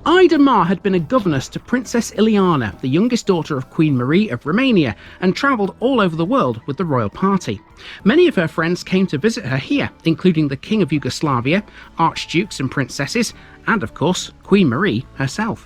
Ida Marr had been a governess to Princess Ileana, the youngest daughter of Queen Marie of Romania, and travelled all over the world with the royal party. Many of her friends came to visit her here, including the King of Yugoslavia, archdukes and princesses, and of course, Queen Marie herself.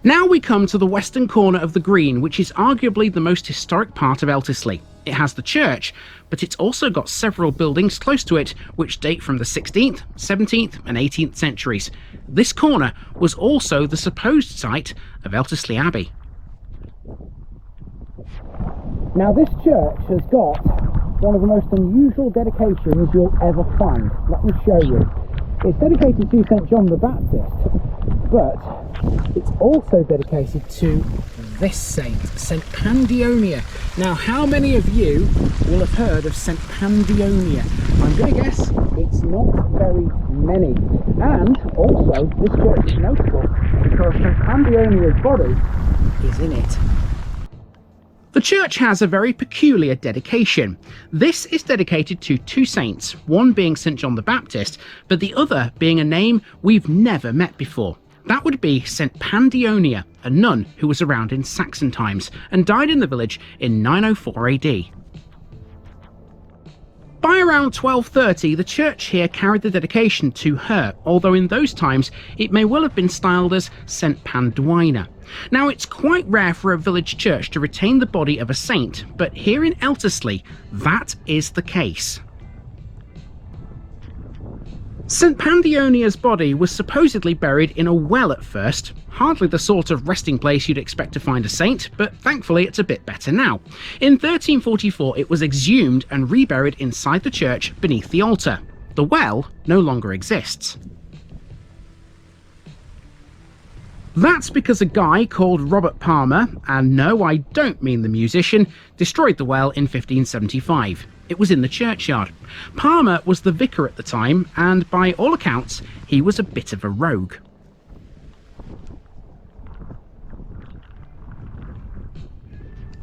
Now we come to the western corner of the green, which is arguably the most historic part of Eltisley. It has the church, but it's also got several buildings close to it which date from the 16th, 17th and 18th centuries. This corner was also the supposed site of Eltisley Abbey. Now this church has got one of the most unusual dedications you'll ever find. Let me show you. It's dedicated to St. John the Baptist, but it's also dedicated to this saint, St. Pandionia. Now, how many of you will have heard of St. Pandionia? I'm going to guess it's not very many. And also, this church is notable because St. Pandionia's body is in it. The church has a very peculiar dedication. This is dedicated to 2 saints, one being St. John the Baptist, but the other being a name we've never met before. That would be St. Pandionia, a nun who was around in Saxon times and died in the village in 904 AD. By around 1230, the church here carried the dedication to her, although in those times it may well have been styled as St. Pandwina. Now, it's quite rare for a village church to retain the body of a saint, but here in Eltisley, that is the case. St. Pandionia's body was supposedly buried in a well at first, hardly the sort of resting place you'd expect to find a saint, but thankfully it's a bit better now. In 1344 it was exhumed and reburied inside the church beneath the altar. The well no longer exists. That's because a guy called Robert Palmer, and no, I don't mean the musician, destroyed the well in 1575. It was in the churchyard. Palmer was the vicar at the time, and by all accounts, he was a bit of a rogue.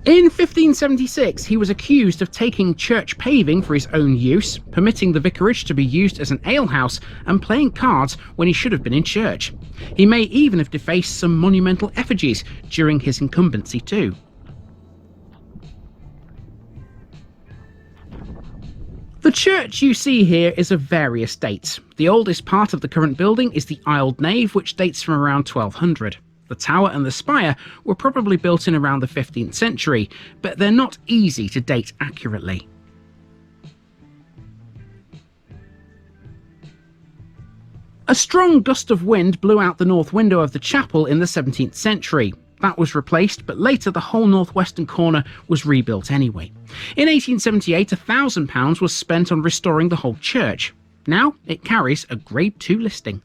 In 1576, he was accused of taking church paving for his own use, permitting the vicarage to be used as an alehouse, and playing cards when he should have been in church. He may even have defaced some monumental effigies during his incumbency too. The church you see here is of various dates. The oldest part of the current building is the aisled nave, which dates from around 1200. The tower and the spire were probably built in around the 15th century, but they're not easy to date accurately. A strong gust of wind blew out the north window of the chapel in the 17th century. That was replaced, but later the whole northwestern corner was rebuilt anyway. In 1878, £1,000 was spent on restoring the whole church. Now it carries a Grade 2 listing.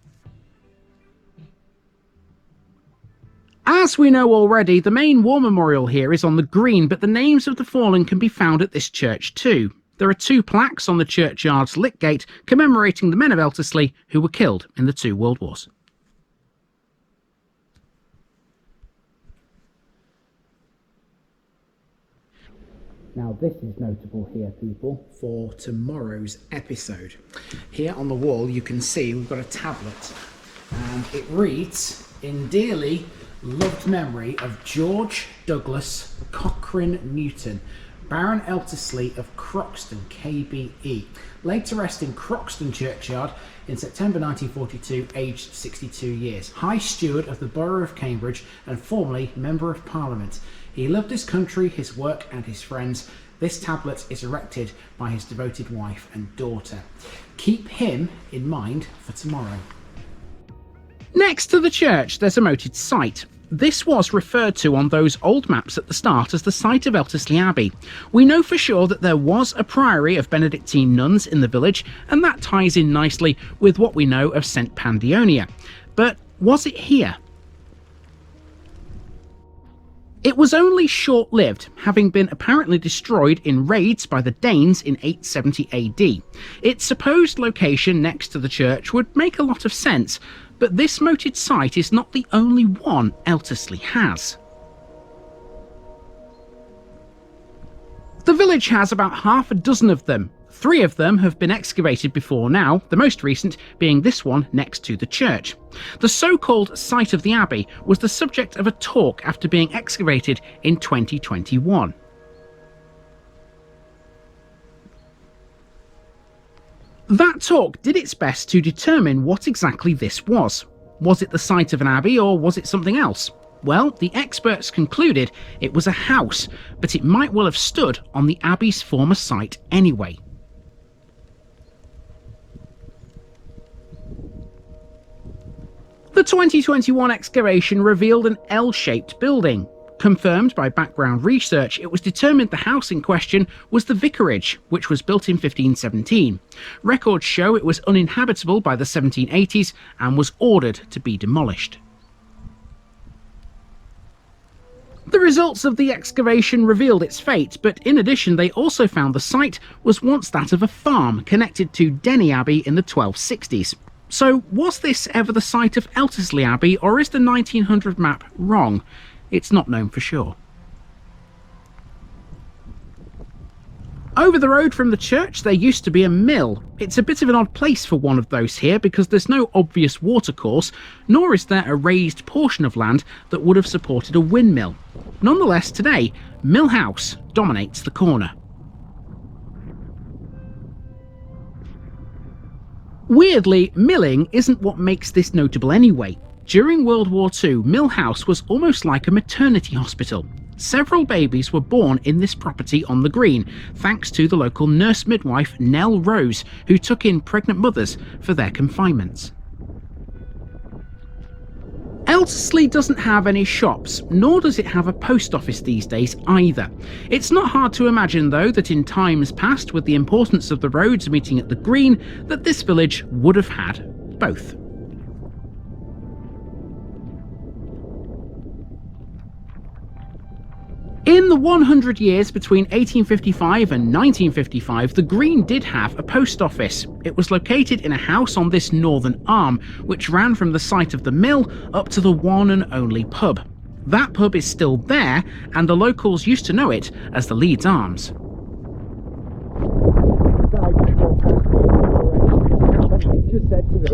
As we know already, the main war memorial here is on the green, but the names of the fallen can be found at this church too. There are 2 plaques on the churchyard's lit gate commemorating the men of Eltisley who were killed in the 2 World Wars. Now this is notable here, people, for tomorrow's episode. Here on the wall you can see we've got a tablet, and it reads, "In dearly loved memory of George Douglas Cochrane Newton, Baron Eltisley of Croxton, KBE, laid to rest in Croxton Churchyard in September 1942, aged 62 years. High Steward of the Borough of Cambridge and formerly Member of Parliament. He loved his country, his work and his friends. This tablet is erected by his devoted wife and daughter. Keep him in mind for tomorrow." Next to the church, there's a moated site. This was referred to on those old maps at the start as the site of Eltisley Abbey. We know for sure that there was a priory of Benedictine nuns in the village, and that ties in nicely with what we know of St Pandionia. But was it here? It was only short-lived, having been apparently destroyed in raids by the Danes in 870 AD. Its supposed location next to the church would make a lot of sense, but this moated site is not the only one Eltisley has. The village has about half a dozen of them. 3 of them have been excavated before now, the most recent being this one next to the church. The so-called site of the abbey was the subject of a talk after being excavated in 2021. That talk did its best to determine what exactly this was. Was it the site of an abbey or was it something else? Well, the experts concluded it was a house, but it might well have stood on the abbey's former site anyway. The 2021 excavation revealed an L-shaped building. Confirmed by background research, it was determined the house in question was the vicarage, which was built in 1517. Records show it was uninhabitable by the 1780s and was ordered to be demolished. The results of the excavation revealed its fate, but in addition they also found the site was once that of a farm connected to Denny Abbey in the 1260s. So was this ever the site of Eltisley Abbey, or is the 1900 map wrong? It's not known for sure. Over the road from the church there used to be a mill. It's a bit of an odd place for one of those here because there's no obvious watercourse, nor is there a raised portion of land that would have supported a windmill. Nonetheless, today, Mill House dominates the corner. Weirdly, milling isn't what makes this notable anyway. During World War II, Mill House was almost like a maternity hospital. Several babies were born in this property on the green, thanks to the local nurse midwife Nell Rose, who took in pregnant mothers for their confinements. Eltisley doesn't have any shops, nor does it have a post office these days either. It's not hard to imagine though that in times past, with the importance of the roads meeting at the green, that this village would have had both. In the 100 years between 1855 and 1955, the green did have a post office. It was located in a house on this northern arm, which ran from the site of the mill up to the one and only pub. That pub is still there, and the locals used to know it as the Leeds Arms. He just said to me,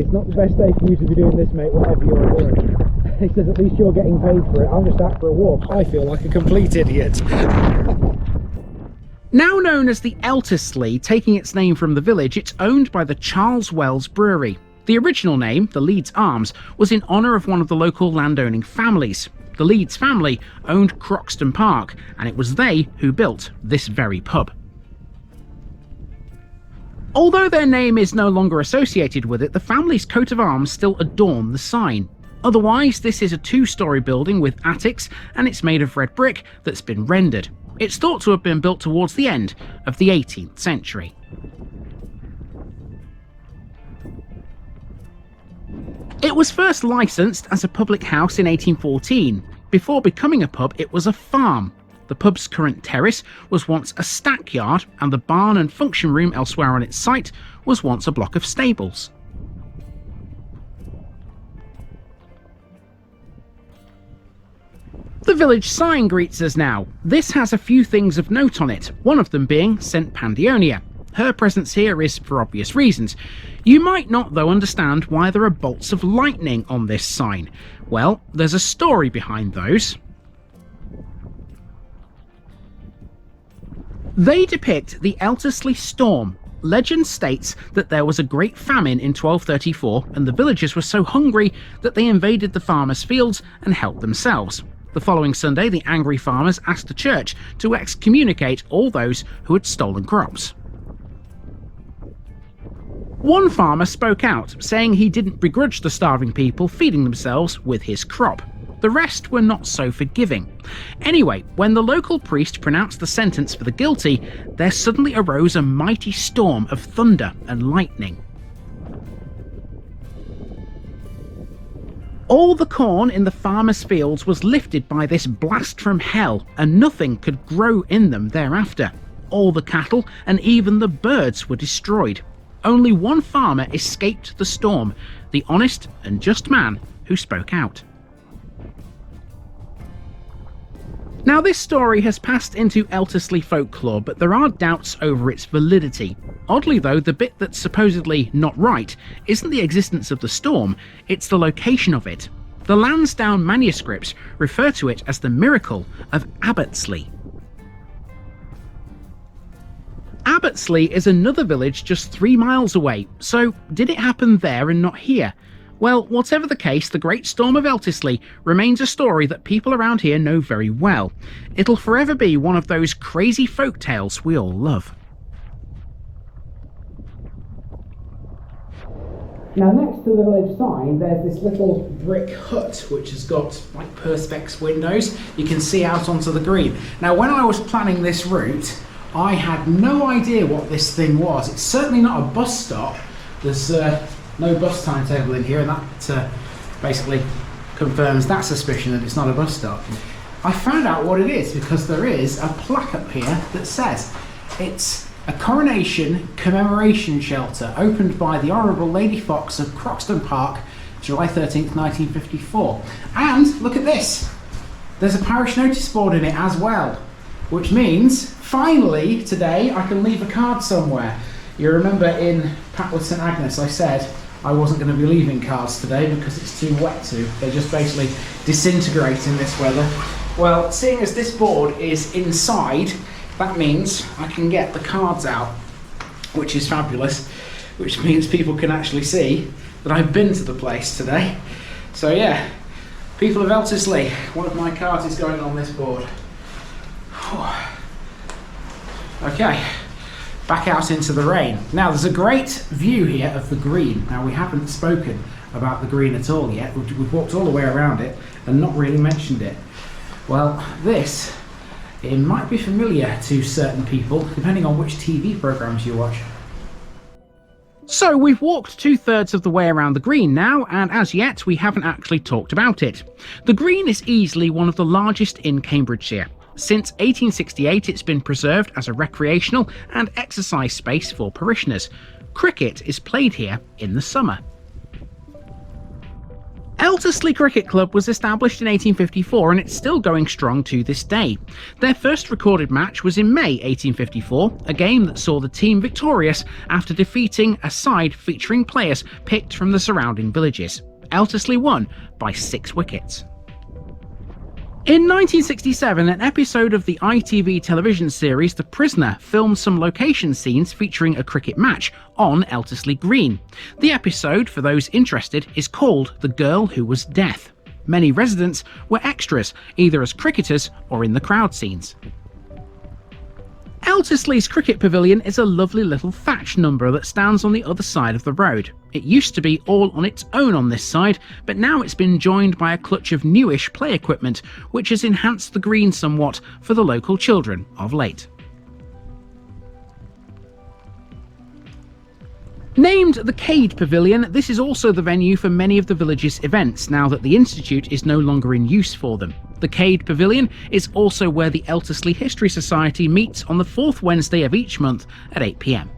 "It's not the best day for you to be doing this, mate, whatever you're doing." He says, "At least you're getting paid for it. I'm just out for a walk." I feel like a complete idiot. Now known as the Eltisley, taking its name from the village, it's owned by the Charles Wells Brewery. The original name, the Leeds Arms, was in honour of one of the local landowning families. The Leeds family owned Croxton Park, and it was they who built this very pub. Although their name is no longer associated with it, the family's coat of arms still adorn the sign. Otherwise, this is a 2-storey building with attics, and it's made of red brick that's been rendered. It's thought to have been built towards the end of the 18th century. It was first licensed as a public house in 1814. Before becoming a pub, it was a farm. The pub's current terrace was once a stackyard, and the barn and function room elsewhere on its site was once a block of stables. The village sign greets us now. This has a few things of note on it, one of them being St Pandionia. Her presence here is for obvious reasons. You might not, though, understand why there are bolts of lightning on this sign. Well, there's a story behind those. They depict the Eltisley storm. Legend states that there was a great famine in 1234, and the villagers were so hungry that they invaded the farmers' fields and helped themselves. The following Sunday, the angry farmers asked the church to excommunicate all those who had stolen crops. One farmer spoke out, saying he didn't begrudge the starving people feeding themselves with his crop. The rest were not so forgiving. Anyway, when the local priest pronounced the sentence for the guilty, there suddenly arose a mighty storm of thunder and lightning. All the corn in the farmers' fields was lifted by this blast from hell, and nothing could grow in them thereafter. All the cattle and even the birds were destroyed. Only one farmer escaped the storm, the honest and just man who spoke out. Now, this story has passed into Eltisley folklore, but there are doubts over its validity. Oddly though, the bit that's supposedly not right isn't the existence of the storm, it's the location of it. The Lansdowne manuscripts refer to it as the miracle of Abbottsley. Abbottsley is another village just 3 miles away, so did it happen there and not here? Well, whatever the case, the Great Storm of Eltisley remains a story that people around here know very well. It'll forever be one of those crazy folk tales we all love. Now, next to the village sign, there's this little brick hut which has got like perspex windows. You can see out onto the green. Now, when I was planning this route, I had no idea what this thing was. It's certainly not a bus stop. There's no bus timetable in here, and that basically confirms that suspicion that it's not a bus stop. I found out what it is because there is a plaque up here that says it's a coronation commemoration shelter opened by the Honourable Lady Fox of Croxton Park, July 13th, 1954. And look at this, there's a parish notice board in it as well, which means finally today I can leave a card somewhere. You remember in Papworth St Agnes I said I wasn't going to be leaving cards today because it's too wet to. They just basically disintegrate in this weather. Well, seeing as this board is inside, that means I can get the cards out, which is fabulous, which means people can actually see that I've been to the place today. So yeah, people of Eltisley, one of my cards is going on this board. Okay. Back out into the rain. Now, there's a great view here of the green. Now, we haven't spoken about the green at all yet. We've walked all the way around it and not really mentioned it. Well, this, it might be familiar to certain people, depending on which TV programmes you watch. So, we've walked 2/3 of the way around the green now, and as yet, we haven't actually talked about it. The green is easily one of the largest in Cambridgeshire. Since 1868, it's been preserved as a recreational and exercise space for parishioners. Cricket is played here in the summer. Eltisley Cricket Club was established in 1854 and it's still going strong to this day. Their first recorded match was in May 1854, a game that saw the team victorious after defeating a side featuring players picked from the surrounding villages. Eltisley won by 6 wickets. In 1967, an episode of the ITV television series The Prisoner filmed some location scenes featuring a cricket match on Eltisley Green. The episode, for those interested, is called The Girl Who Was Death. Many residents were extras, either as cricketers or in the crowd scenes. Eltisley's Cricket Pavilion is a lovely little thatch number that stands on the other side of the road. It used to be all on its own on this side, but now it's been joined by a clutch of newish play equipment, which has enhanced the green somewhat for the local children of late. Named the Cade Pavilion, this is also the venue for many of the village's events now that the Institute is no longer in use for them. The Cade Pavilion is also where the Eltisley History Society meets on the fourth Wednesday of each month at 8 p.m.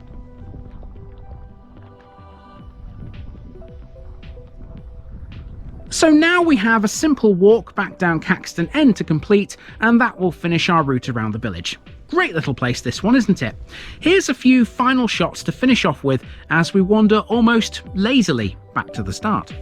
So now we have a simple walk back down Caxton End to complete, and that will finish our route around the village. Great little place this one, isn't it? Here's a few final shots to finish off with as we wander almost lazily back to the start.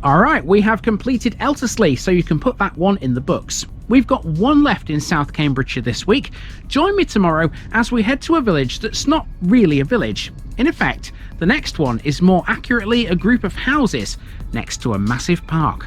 Alright, we have completed Eltisley, so you can put that one in the books. We've got one left in South Cambridgeshire this week. Join me tomorrow as we head to a village that's not really a village. In effect, the next one is more accurately a group of houses next to a massive park.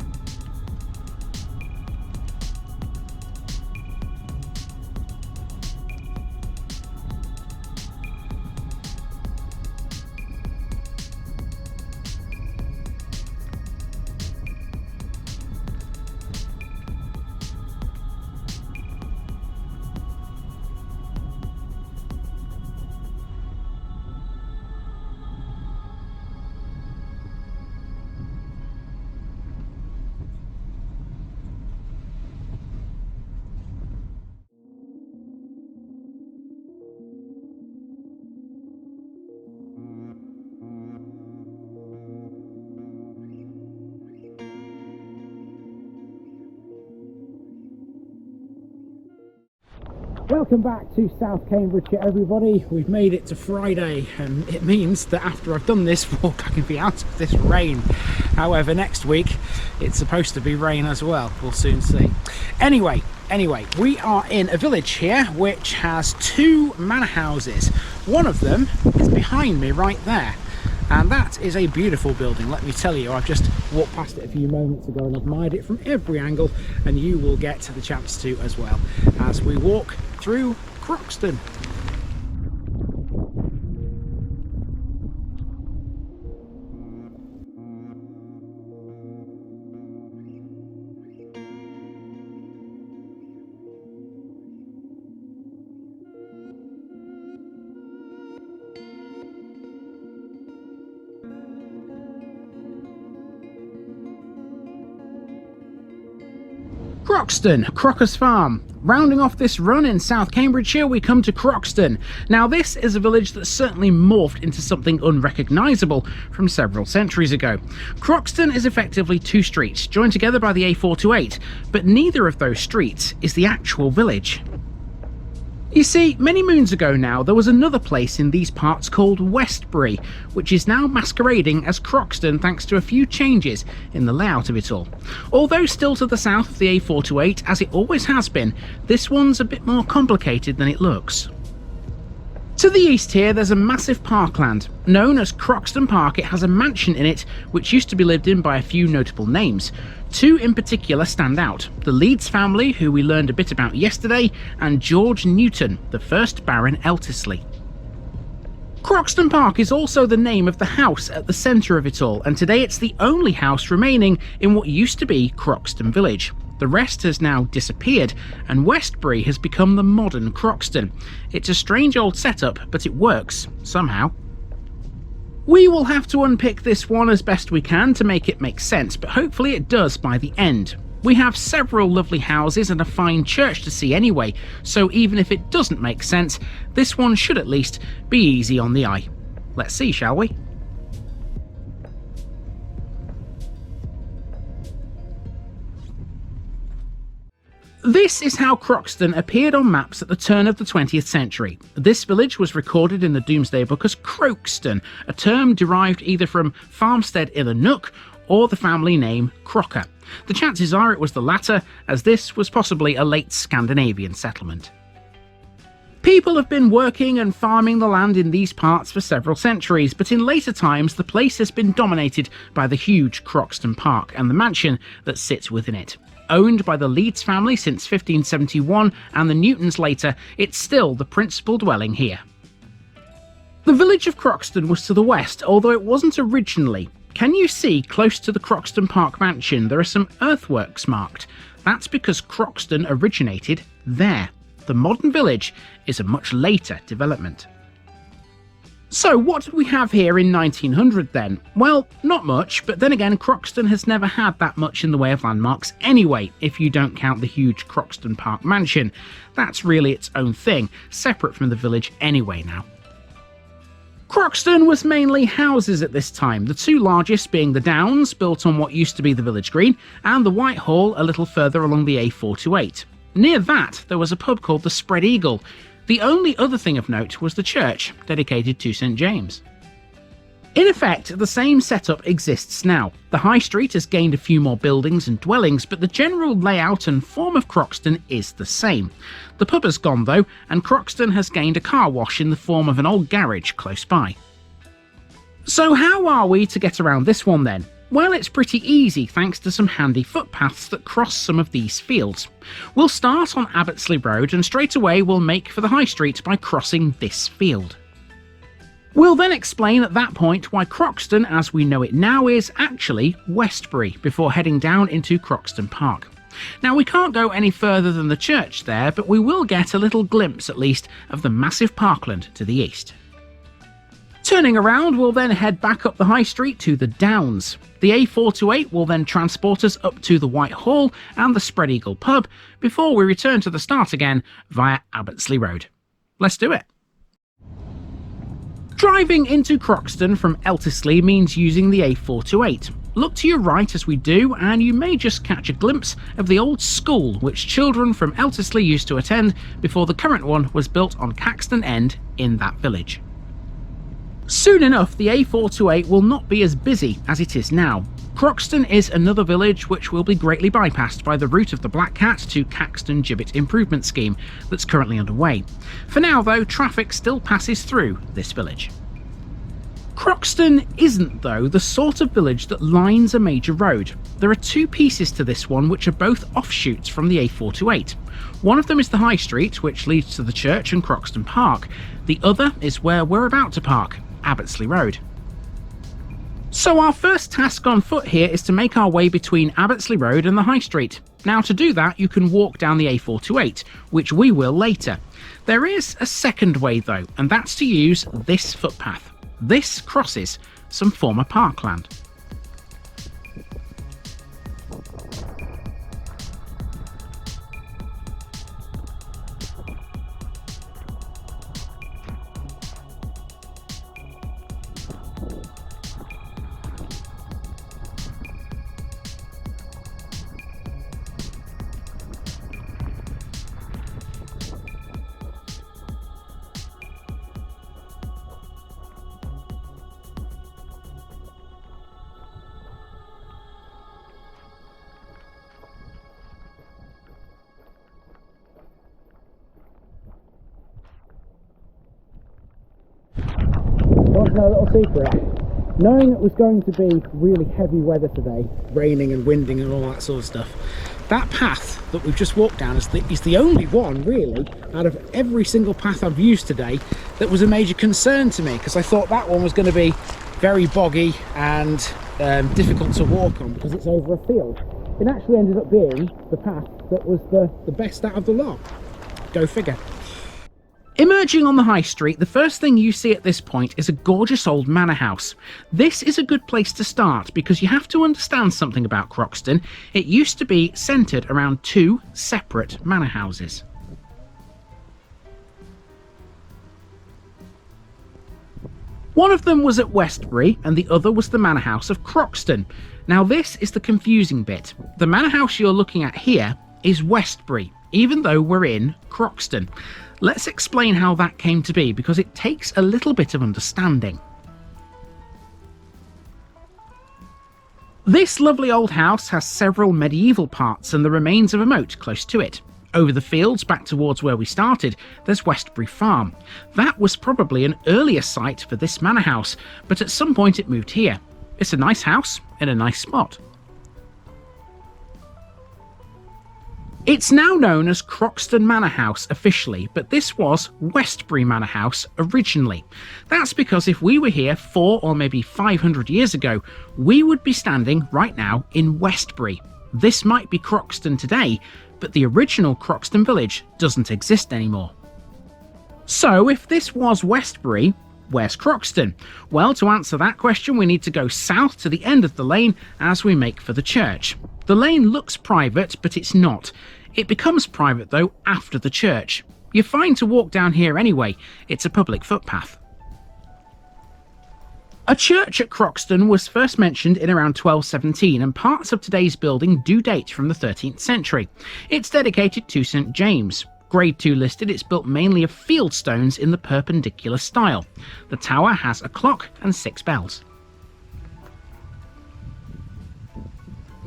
Welcome back to South Cambridgeshire, everybody. We've made it to Friday, and it means that after I've done this walk I can be out of this rain. However, next week it's supposed to be rain as well. We'll soon see. Anyway, we are in a village here which has two manor houses. One of them is behind me right there, and that is a beautiful building, let me tell you. I've just walked past it a few moments ago and admired it from every angle, and you will get the chance to as well as we walk through Croxton. Croxton, Crocker's Farm. Rounding off this run in South Cambridgeshire, we come to Croxton. Now this is a village that's certainly morphed into something unrecognisable from several centuries ago. Croxton is effectively two streets joined together by the A428, but neither of those streets is the actual village. You see, many moons ago now, there was another place in these parts called Westbury, which is now masquerading as Croxton thanks to a few changes in the layout of it all. Although still to the south of the A428, as it always has been, this one's a bit more complicated than it looks. To the east here, there's a massive parkland. Known as Croxton Park, it has a mansion in it which used to be lived in by a few notable names. Two in particular stand out: the Leeds family, who we learned a bit about yesterday, and George Newton, the first Baron Eltisley. Croxton Park is also the name of the house at the centre of it all, and today it's the only house remaining in what used to be Croxton Village. The rest has now disappeared, and Westbury has become the modern Croxton. It's a strange old setup, but it works, somehow. We will have to unpick this one as best we can to make it make sense, but hopefully it does by the end. We have several lovely houses and a fine church to see anyway, so even if it doesn't make sense, this one should at least be easy on the eye. Let's see, shall we? This is how Croxton appeared on maps at the turn of the 20th century. This village was recorded in the Domesday Book as Croxton, a term derived either from farmstead in a nook or the family name Crocker. The chances are it was the latter, as this was possibly a late Scandinavian settlement. People have been working and farming the land in these parts for several centuries, but in later times the place has been dominated by the huge Croxton Park and the mansion that sits within it. Owned by the Leeds family since 1571 and the Newtons later, it's still the principal dwelling here. The village of Croxton was to the west, although it wasn't originally. Can you see close to the Croxton Park mansion there are some earthworks marked? That's because Croxton originated there. The modern village is a much later development. So what did we have here in 1900 then? Well, not much, but then again Croxton has never had that much in the way of landmarks anyway, if you don't count the huge Croxton Park mansion. That's really its own thing, separate from the village anyway now. Croxton was mainly houses at this time, the two largest being the Downs, built on what used to be the village green, and the Whitehall a little further along the A428. Near that there was a pub called the Spread Eagle. The only other thing of note was the church, dedicated to St James. In effect, the same setup exists now. The High Street has gained a few more buildings and dwellings, but the general layout and form of Croxton is the same. The pub has gone though, and Croxton has gained a car wash in the form of an old garage close by. So how are we to get around this one then? Well, it's pretty easy thanks to some handy footpaths that cross some of these fields. We'll start on Abbottsley Road and straight away we'll make for the High Street by crossing this field. We'll then explain at that point why Croxton as we know it now is actually Westbury before heading down into Croxton Park. Now we can't go any further than the church there, but we will get a little glimpse at least of the massive parkland to the east. Turning around, we'll then head back up the High Street to the Downs. The A428 will then transport us up to the Whitehall and the Spread Eagle pub before we return to the start again via Abbottsley Road. Let's do it. Driving into Croxton from Eltisley means using the A428. Look to your right as we do and you may just catch a glimpse of the old school which children from Eltisley used to attend before the current one was built on Caxton End in that village. Soon enough, the A428 will not be as busy as it is now. Croxton is another village which will be greatly bypassed by the route of the Black Cat to Caxton Gibbet improvement scheme that's currently underway. For now though, traffic still passes through this village. Croxton isn't though the sort of village that lines a major road. There are two pieces to this one which are both offshoots from the A428. One of them is the High Street, which leads to the church and Croxton Park. The other is where we're about to park, Abbottsley Road. So our first task on foot here is to make our way between Abbottsley Road and the High Street. Now to do that you can walk down the A428, which we will later. There is a second way though, and that's to use this footpath. This crosses some former parkland. Want to know a little secret? Knowing it was going to be really heavy weather today, raining and winding and all that sort of stuff, that path that we've just walked down is the only one really out of every single path I've used today that was a major concern to me, because I thought that one was going to be very boggy and difficult to walk on because it's over a field. it actually ended up being the path that was the best out of the lot. Go figure. Emerging on the high street, the first thing you see at this point is a gorgeous old manor house. This is a good place to start because you have to understand something about Croxton. It used to be centred around two separate manor houses. One of them was at Westbury and the other was the manor house of Croxton. Now this is the confusing bit. The manor house you're looking at here is Westbury, even though we're in Croxton. Let's explain how that came to be because it takes a little bit of understanding. This lovely old house has several medieval parts and the remains of a moat close to it. Over the fields back towards where we started, there's Westbury Farm. That was probably an earlier site for this manor house, but at some point it moved here. It's a nice house in a nice spot. It's now known as Croxton Manor House officially, but this was Westbury Manor House originally. That's because if we were here 400 or maybe 500 years ago, we would be standing right now in Westbury. This might be Croxton today, but the original Croxton village doesn't exist anymore. So if this was Westbury, where's Croxton? Well, to answer that question, we need to go south to the end of the lane as we make for the church. The lane looks private, but it's not. It becomes private though after the church. You're fine to walk down here anyway, it's a public footpath. A church at Croxton was first mentioned in around 1217 and parts of today's building do date from the 13th century. It's dedicated to St James. Grade 2 listed, it's built mainly of field stones in the perpendicular style. The tower has a clock and 6 bells.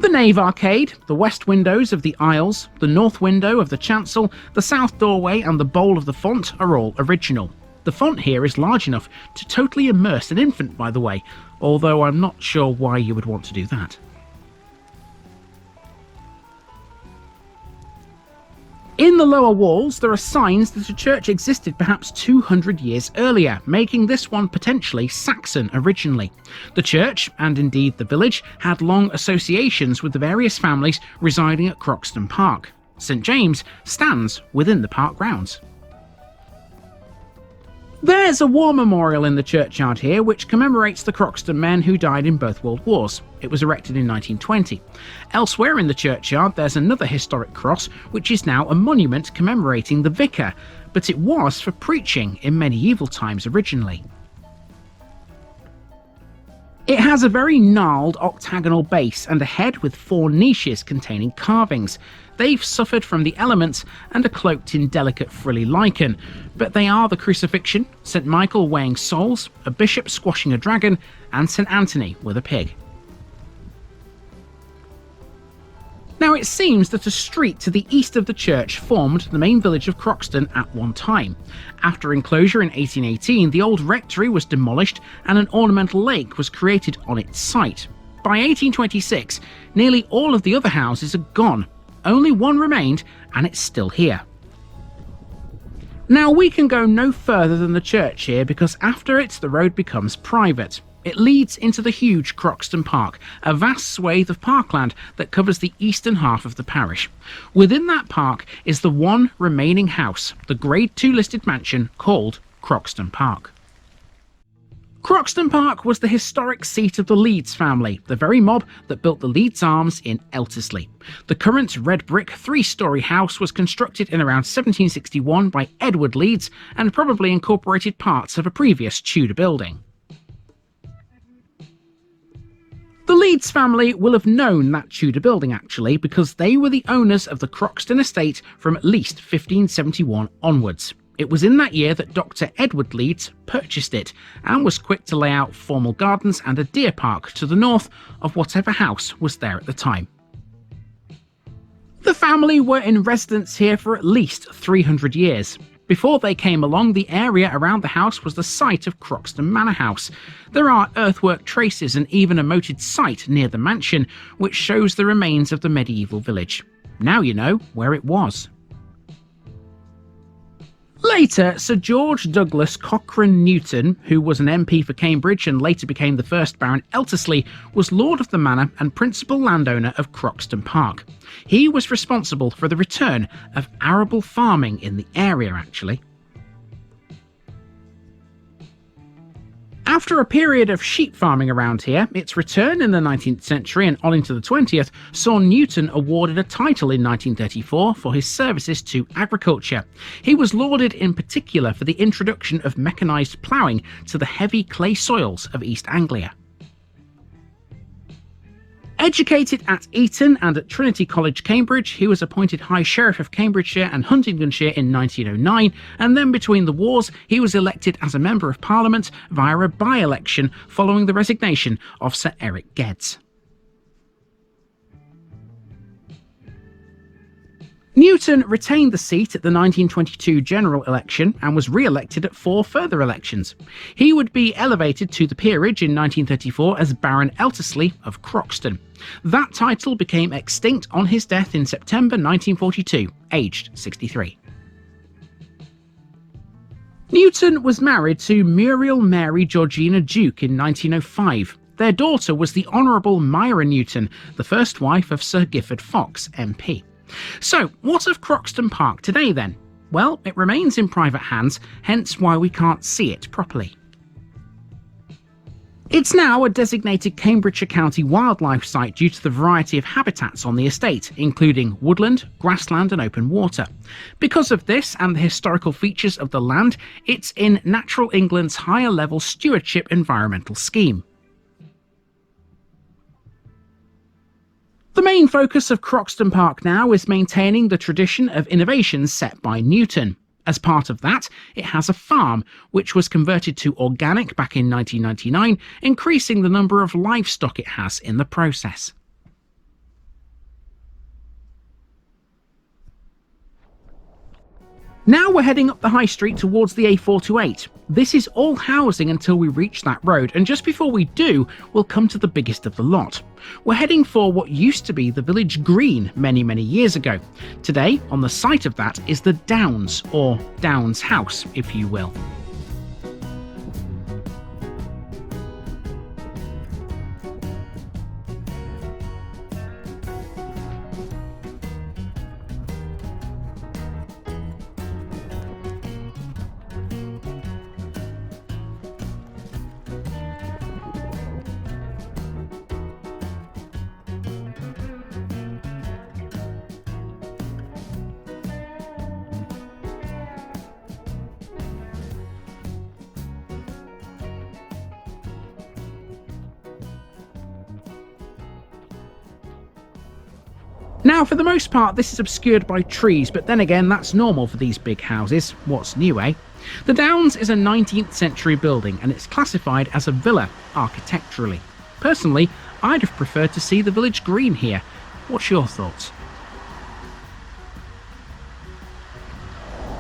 The nave arcade, the west windows of the aisles, the north window of the chancel, the south doorway and the bowl of the font are all original. The font here is large enough to totally immerse an infant, by the way, although I'm not sure why you would want to do that. In the lower walls, there are signs that a church existed perhaps 200 years earlier, making this one potentially Saxon originally. The church, and indeed the village, had long associations with the various families residing at Croxton Park. St James stands within the park grounds. There's a war memorial in the churchyard here which commemorates the Croxton men who died in both World Wars. It was erected in 1920. Elsewhere in the churchyard there's another historic cross which is now a monument commemorating the vicar, but it was for preaching in medieval times originally. It has a very gnarled octagonal base and a head with 4 niches containing carvings. They've suffered from the elements and are cloaked in delicate frilly lichen, but they are the crucifixion, St Michael weighing souls, a bishop squashing a dragon, and St Anthony with a pig. Now it seems that a street to the east of the church formed the main village of Croxton at one time. After enclosure in 1818, the old rectory was demolished and an ornamental lake was created on its site. By 1826, nearly all of the other houses are gone. Only one remained, and it's still here. Now we can go no further than the church here because after it the road becomes private. It leads into the huge Croxton Park, a vast swathe of parkland that covers the eastern half of the parish. Within that park is the one remaining house, the Grade 2 listed mansion called Croxton Park. Croxton Park was the historic seat of the Leeds family, the very mob that built the Leeds Arms in Eltisley. The current red brick 3-storey house was constructed in around 1761 by Edward Leeds and probably incorporated parts of a previous Tudor building. The Leeds family will have known that Tudor building actually, because they were the owners of the Croxton estate from at least 1571 onwards. It was in that year that Dr. Edward Leeds purchased it and was quick to lay out formal gardens and a deer park to the north of whatever house was there at the time. The family were in residence here for at least 300 years. Before they came along, the area around the house was the site of Croxton Manor House. There are earthwork traces and even a moated site near the mansion, which shows the remains of the medieval village. Now you know where it was. Later, Sir George Douglas Cochrane Newton, who was an MP for Cambridge and later became the first Baron Eltisley, was lord of the manor and principal landowner of Croxton Park. He was responsible for the return of arable farming in the area, actually. After a period of sheep farming around here, its return in the 19th century and on into the 20th saw Newton awarded a title in 1934 for his services to agriculture. He was lauded in particular for the introduction of mechanised ploughing to the heavy clay soils of East Anglia. Educated at Eton and at Trinity College, Cambridge, he was appointed High Sheriff of Cambridgeshire and Huntingdonshire in 1909, and then between the wars he was elected as a Member of Parliament via a by-election following the resignation of Sir Eric Geddes. Newton retained the seat at the 1922 general election and was re-elected at 4 further elections. He would be elevated to the peerage in 1934 as Baron Eltisley of Croxton. That title became extinct on his death in September 1942, aged 63. Newton was married to Muriel Mary Georgina Duke in 1905. Their daughter was the Honourable Myra Newton, the first wife of Sir Gifford Fox, MP. So, what of Croxton Park today then? Well, it remains in private hands, hence why we can't see it properly. It's now a designated Cambridgeshire County wildlife site due to the variety of habitats on the estate, including woodland, grassland and open water. Because of this and the historical features of the land, it's in Natural England's higher level stewardship environmental scheme. The main focus of Croxton Park now is maintaining the tradition of innovations set by Newton. As part of that, it has a farm, which was converted to organic back in 1999, increasing the number of livestock it has in the process. Now we're heading up the high street towards the A428. This is all housing until we reach that road, and just before we do, we'll come to the biggest of the lot. We're heading for what used to be the village green many years ago. Today, on the site of that is the Downs, or Downs House, if you will. Now, for the most part, this is obscured by trees, but then again, that's normal for these big houses. What's new, eh? The Downs is a 19th century building, and it's classified as a villa architecturally. Personally, I'd have preferred to see the village green here. What's your thoughts?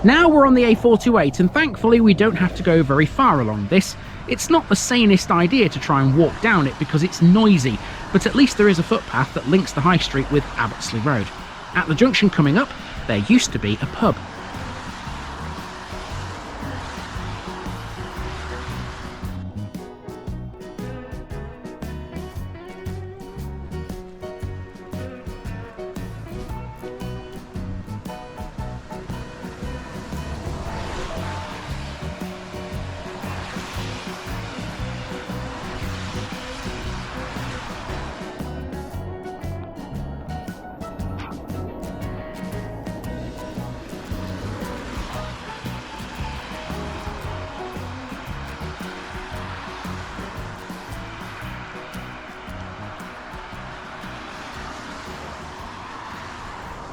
Now we're on the A428, and thankfully we don't have to go very far along this. It's not the sanest idea to try and walk down it because it's noisy, but at least there is a footpath that links the high street with Abbottsley Road. At the junction coming up, there used to be a pub.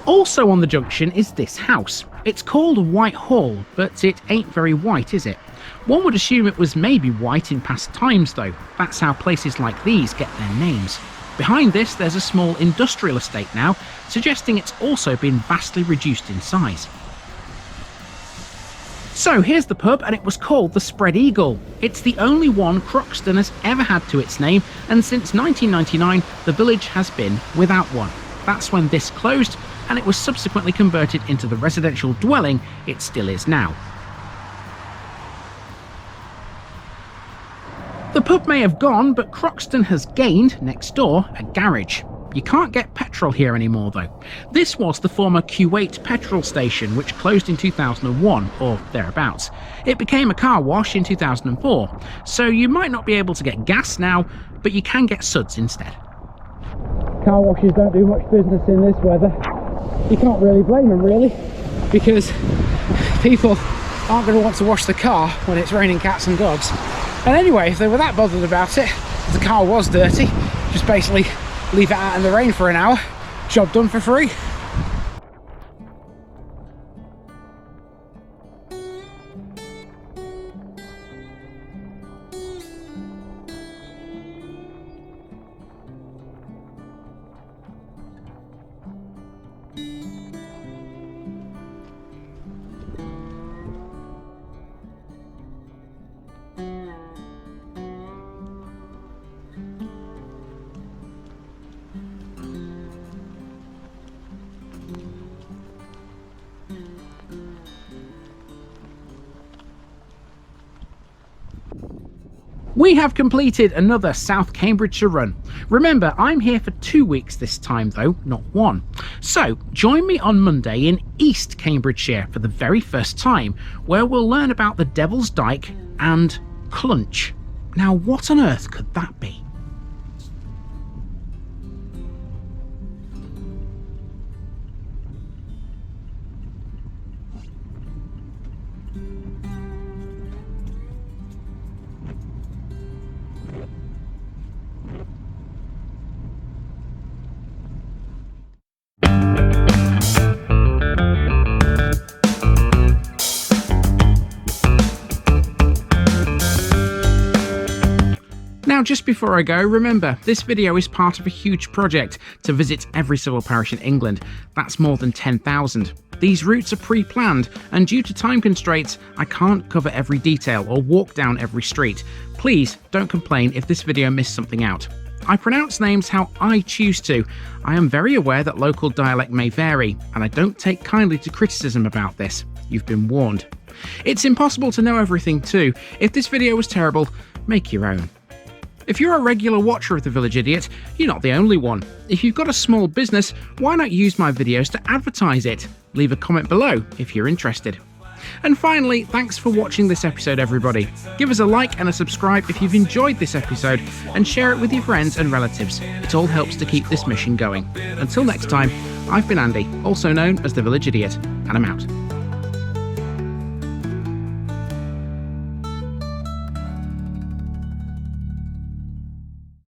Also on the junction is this house. It's called White Hall, but it ain't very white, is it? One would assume it was maybe white in past times though. That's how places like these get their names. Behind this there's a small industrial estate now, suggesting it's also been vastly reduced in size. So here's the pub, and it was called the Spread Eagle. It's the only one Croxton has ever had to its name, and since 1999 the village has been without one. That's when this closed, and it was subsequently converted into the residential dwelling it still is now. The pub may have gone, but Croxton has gained, next door, a garage. You can't get petrol here anymore though. This was the former Kuwait petrol station, which closed in 2001, or thereabouts. It became a car wash in 2004, so you might not be able to get gas now, but you can get suds instead. Car washes don't do much business in this weather. You can't really blame them really, because people aren't going to want to wash the car when it's raining cats and dogs. And anyway, if they were that bothered about it, if the car was dirty, just basically leave it out in the rain for an hour, job done for free. We have completed another South Cambridgeshire run. Remember, I'm here for 2 weeks this time though, not 1. So join me on Monday in East Cambridgeshire for the very first time, where we'll learn about the Devil's Dyke and Clunch. Now what on earth could that be? Now, just before I go, remember, this video is part of a huge project to visit every civil parish in England. That's more than 10,000. These routes are pre-planned, and due to time constraints, I can't cover every detail or walk down every street. Please don't complain if this video missed something out. I pronounce names how I choose to. I am very aware that local dialect may vary, and I don't take kindly to criticism about this. You've been warned. It's impossible to know everything too. If this video was terrible, make your own. If you're a regular watcher of The Village Idiot, you're not the only one. If you've got a small business, why not use my videos to advertise it? Leave a comment below if you're interested. And finally, thanks for watching this episode, everybody. Give us a like and a subscribe if you've enjoyed this episode, and share it with your friends and relatives. It all helps to keep this mission going. Until next time, I've been Andy, also known as The Village Idiot, and I'm out.